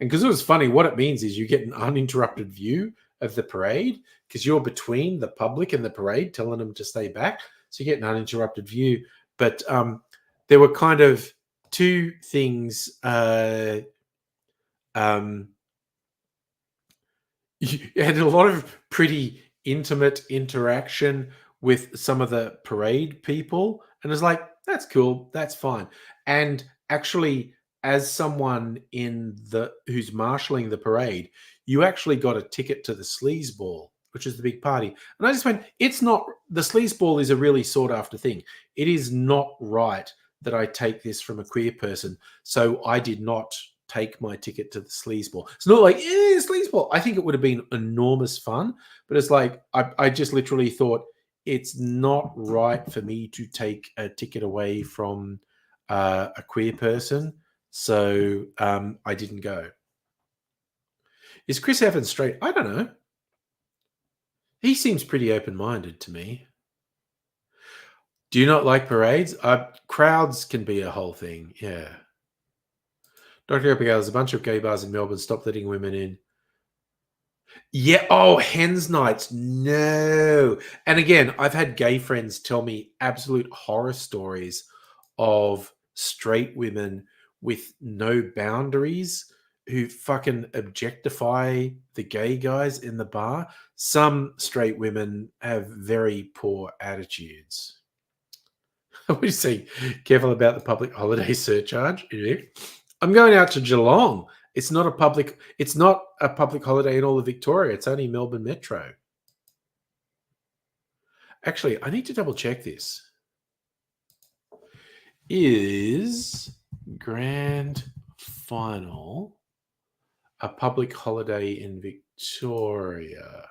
And because it was funny, what it means is you get an uninterrupted view of the parade because you're between the public and the parade telling them to stay back. So you get an uninterrupted view. But there were kind of two things. You had a lot of pretty intimate interaction with some of the parade people, and it's like, that's cool, that's fine. And actually, as someone in the who's marshalling the parade, you actually got a ticket to the sleaze ball, which is the big party. And I just went, it's not, the sleaze ball is a really sought after thing. It is not right that I take this from a queer person. So I did not take my ticket to the sleazeball. It's not like, sleazeball. I think it would have been enormous fun, but it's like, I just literally thought it's not right for me to take a ticket away from a queer person. So I didn't go. Is Chris Evans straight? I don't know. He seems pretty open-minded to me. Do you not like parades? Crowds can be a whole thing. Yeah. Dr. Abigail, there's a bunch of gay bars in Melbourne. Stop letting women in. Yeah. Oh, hens nights. No. And again, I've had gay friends tell me absolute horror stories of straight women with no boundaries who fucking objectify the gay guys in the bar. Some straight women have very poor attitudes. What do you say? Careful about the public holiday surcharge. I'm going out to Geelong. It's not a public holiday in all of Victoria. It's only Melbourne Metro. Actually, I need to double check this. Is grand final a public holiday in Victoria?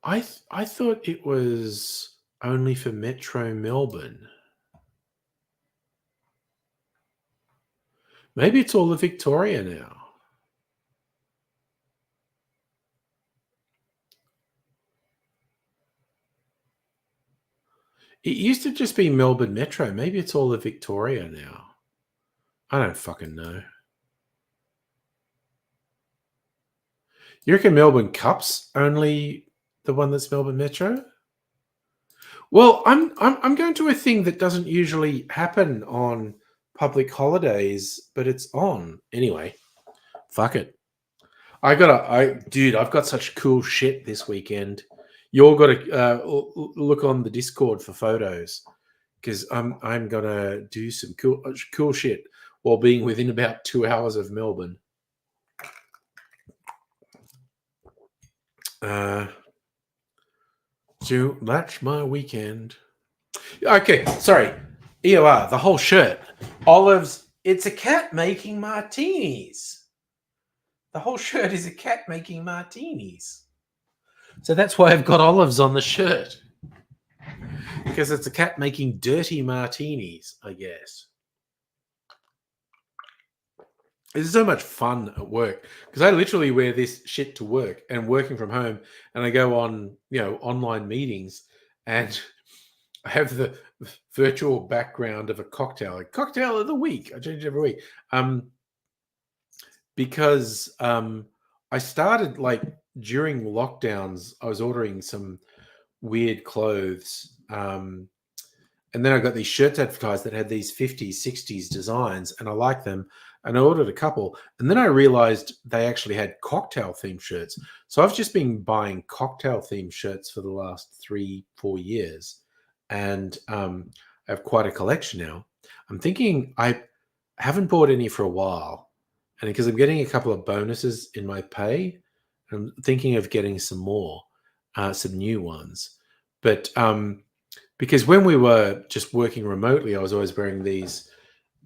I thought it was only for Metro Melbourne. Maybe it's all of Victoria now. It used to just be Melbourne Metro. Maybe it's all of Victoria now. I don't fucking know. You reckon Melbourne Cup's only the one that's Melbourne Metro? Well, I'm going to a thing that doesn't usually happen on public holidays, but it's on anyway. Fuck it. I've got such cool shit this weekend. You all got to look on the Discord for photos because I'm gonna do some cool shit while being within about 2 hours of Melbourne. So that's my weekend. Okay, sorry. EOR, the whole shirt. Olives, it's a cat making martinis. The whole shirt is a cat making martinis. So that's why I've got olives on the shirt. Because it's a cat making dirty martinis, I guess. It's so much fun at work because I literally wear this shit to work and working from home, and I go on, online meetings, and I have the virtual background of a cocktail of the week. I change it every week. Because I started during lockdowns, I was ordering some weird clothes. And then I got these shirts advertised that had these 50s, 60s designs, and I liked them. And I ordered a couple. And then I realized they actually had cocktail themed shirts. So I've just been buying cocktail themed shirts for the last 3-4 years. And I have quite a collection now. I'm thinking I haven't bought any for a while. And because I'm getting a couple of bonuses in my pay, I'm thinking of getting some more, some new ones. But because when we were just working remotely, I was always wearing these.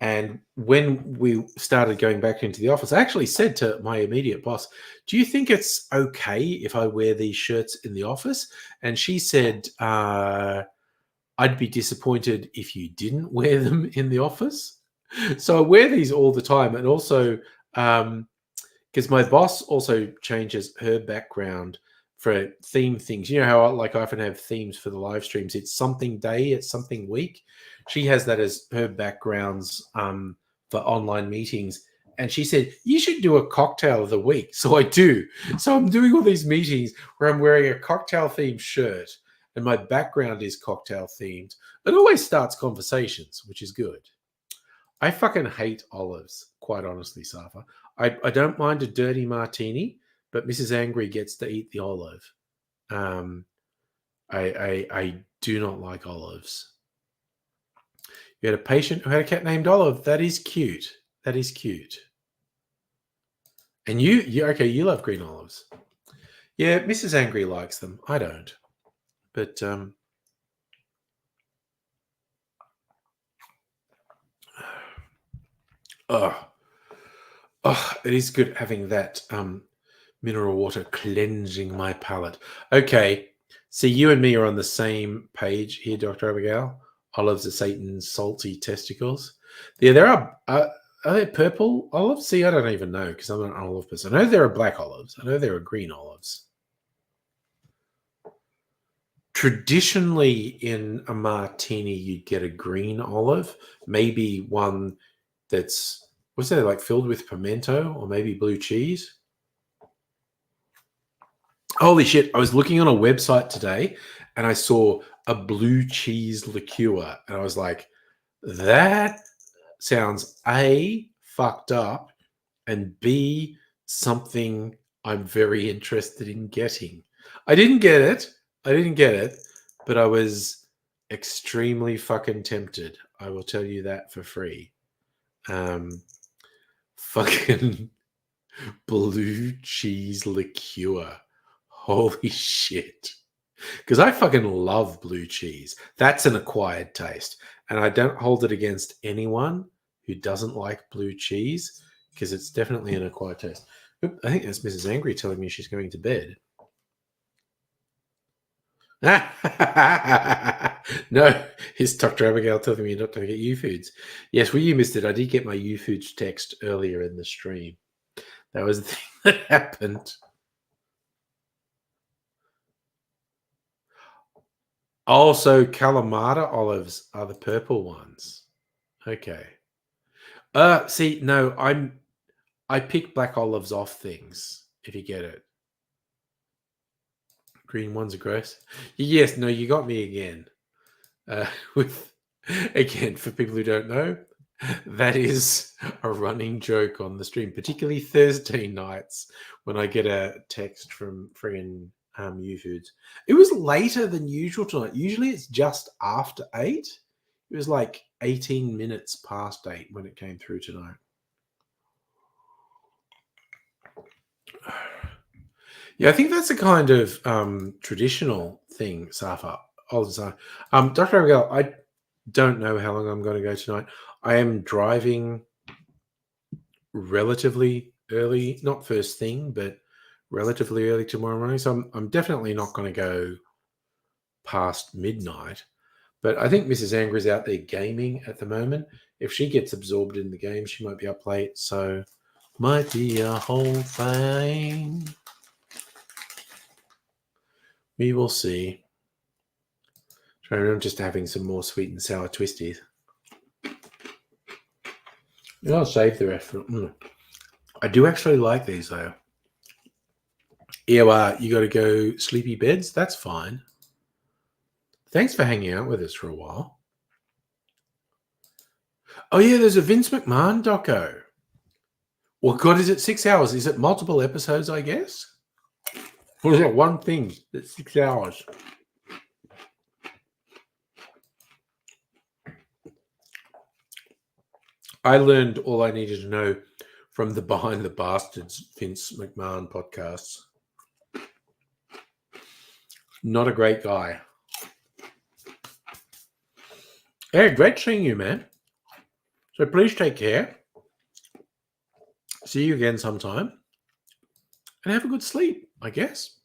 And when we started going back into the office, I actually said to my immediate boss, do you think it's okay if I wear these shirts in the office? And she said, I'd be disappointed if you didn't wear them in the office. So I wear these all the time. And also, because my boss also changes her background for theme things. You know how I often have themes for the live streams. It's something day, it's something week. She has that as her backgrounds for online meetings. And she said, you should do a cocktail of the week. So I do. So I'm doing all these meetings where I'm wearing a cocktail themed shirt and my background is cocktail themed. It always starts conversations, which is good. I fucking hate olives, quite honestly, Safa. I don't mind a dirty martini, but Mrs. Angry gets to eat the olive. I do not like olives. You had a patient who had a cat named Olive. That is cute. That is cute. And you love green olives. Yeah, Mrs. Angry likes them. I don't. But it is good having that mineral water cleansing my palate. Okay, so you and me are on the same page here, Dr. Abigail. Olives are Satan's salty testicles. Yeah, there are they purple olives? See, I don't even know because I'm not an olive person. I know there are black olives. I know there are green olives. Traditionally, in a martini, you'd get a green olive, maybe one that's, what's that, like filled with pimento or maybe blue cheese. Holy shit, I was looking on a website today and I saw a blue cheese liqueur. And I was like, that sounds A, fucked up, and B, something I'm very interested in getting. I didn't get it, but I was extremely fucking tempted. I will tell you that for free. Fucking blue cheese liqueur. Holy shit. Because I fucking love blue cheese. That's an acquired taste. And I don't hold it against anyone who doesn't like blue cheese, because it's definitely an acquired taste. Oop, I think that's Mrs. Angry telling me she's going to bed. No, it's Dr. Abigail telling me not to get U-Foods. Yes, well, you missed it. I did get my U-Foods text earlier in the stream. That was the thing that happened. Also, Kalamata olives are the purple ones. Okay. See, no, I pick black olives off things, if you get it. Green ones are gross. Yes, no, you got me again. With again, for people who don't know, that is a running joke on the stream, particularly Thursday nights when I get a text from friggin' U-Foods. It was later than usual tonight. Usually it's just after 8. It was like 18 minutes past 8 when it came through tonight. Yeah, I think that's a kind of traditional thing, Safa. Dr. Abigail, I don't know how long I'm going to go tonight. I am driving relatively early, not first thing, but relatively early tomorrow morning. So I'm definitely not going to go past midnight. But I think Mrs. Angry's out there gaming at the moment. If she gets absorbed in the game, she might be up late. So might be a whole thing. We will see. I'm just having some more sweet and sour twisties. I'll save the rest for. I do actually like these though. Yeah, you got to go sleepy beds. That's fine. Thanks for hanging out with us for a while. Oh yeah, there's a Vince McMahon doco. Well, God, is it 6 hours? Is it multiple episodes, I guess? Or is it one thing that's 6 hours? I learned all I needed to know from the Behind the Bastards Vince McMahon podcasts. Not a great guy. Hey, great seeing you, man. So please take care. See you again sometime. And have a good sleep, I guess.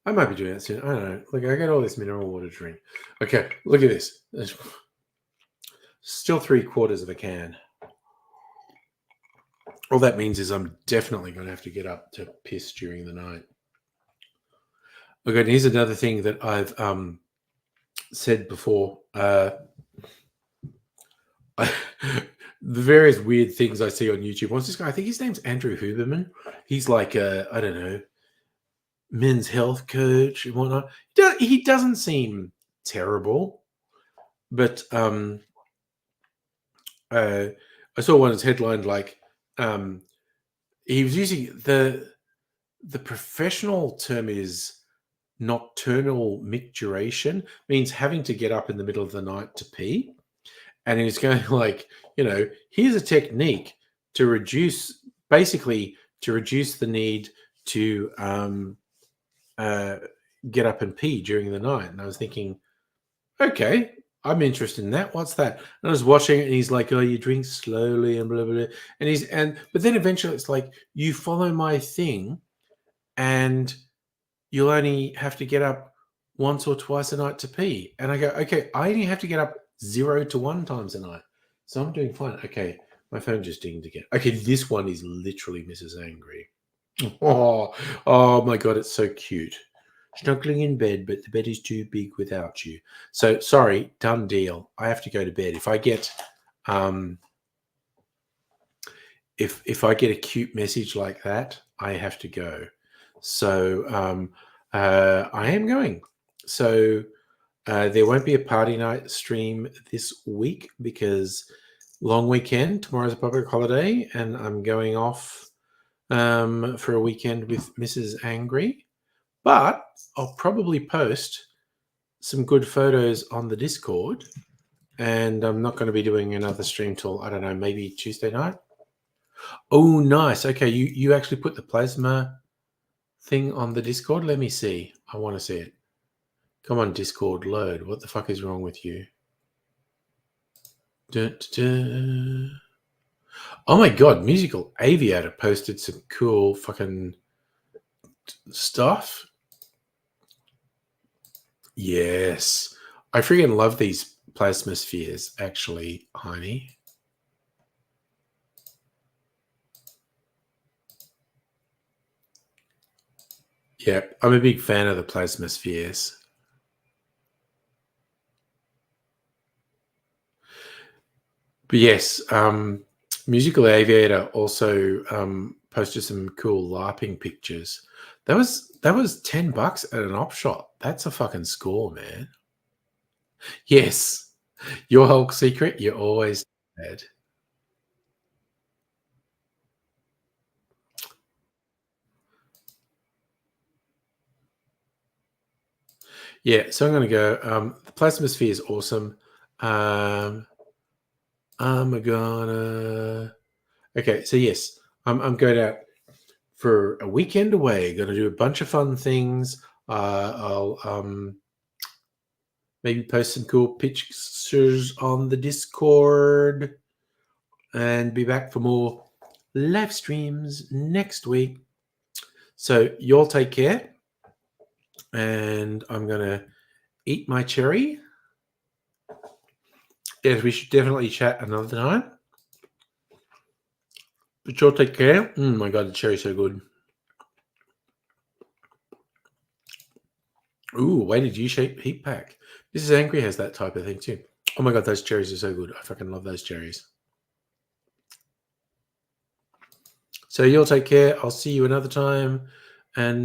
I might be doing that soon. I don't know. Look, I got all this mineral water to drink. Okay, look at this. There's still 3/4 of a can. All that means is I'm definitely going to have to get up to piss during the night. Okay, and here's another thing that I've said before. The various weird things I see on YouTube. What's this guy? I think his name's Andrew Huberman. He's like I don't know, men's health coach and whatnot. He doesn't seem terrible, but I saw one that's headlined like he was using the professional term is nocturnal micturation, means having to get up in the middle of the night to pee. And he was going like, here's a technique to reduce the need to get up and pee during the night. And I was thinking, okay, I'm interested in that. What's that? And I was watching it and he's like, oh, you drink slowly and blah, blah, blah. But then eventually it's like, you follow my thing and you'll only have to get up once or twice a night to pee. And I go, okay, I only have to get up 0 to 1 times a night. So I'm doing fine. Okay, my phone just dinged again. Okay, this one is literally Mrs. Angry. Oh my God, it's so cute. Snuggling in bed, but the bed is too big without you. So sorry, done deal. I have to go to bed. If I get if I get a cute message like that, I have to go. So I am going. So there won't be a party night stream this week because long weekend. Tomorrow's a public holiday, and I'm going off for a weekend with Mrs. Angry. But I'll probably post some good photos on the Discord, and I'm not going to be doing another stream till, I don't know, maybe Tuesday night. Oh, nice. Okay, you actually put the plasma thing on the Discord? Let me see. I want to see it. Come on, Discord, load. What the fuck is wrong with you? Dun, dun, dun. Oh my god, Musical Aviator posted some cool fucking stuff. Yes. I freaking love these plasma spheres, actually, Heine. Yep, I'm a big fan of the plasma spheres. But yes, Musical Aviator also posted some cool LARPing pictures. That was $10 at an op shop. That's a fucking score, man. Yes, your Hulk secret, you're always bad. Yeah, so I'm going to go. The plasma sphere is awesome. I'm gonna. Okay, so yes, I'm going out for a weekend away. Going to do a bunch of fun things. I'll maybe post some cool pictures on the Discord, and be back for more live streams next week. So you all take care, and I'm gonna eat my cherry. Yes, we should definitely chat another time. But you all take care. My god, the cherry's so good. Ooh, weighted U-shaped heat pack. Mrs. Angry has that type of thing too. Oh my god, those cherries are so good. I fucking love those cherries. So you'll take care. I'll see you another time. And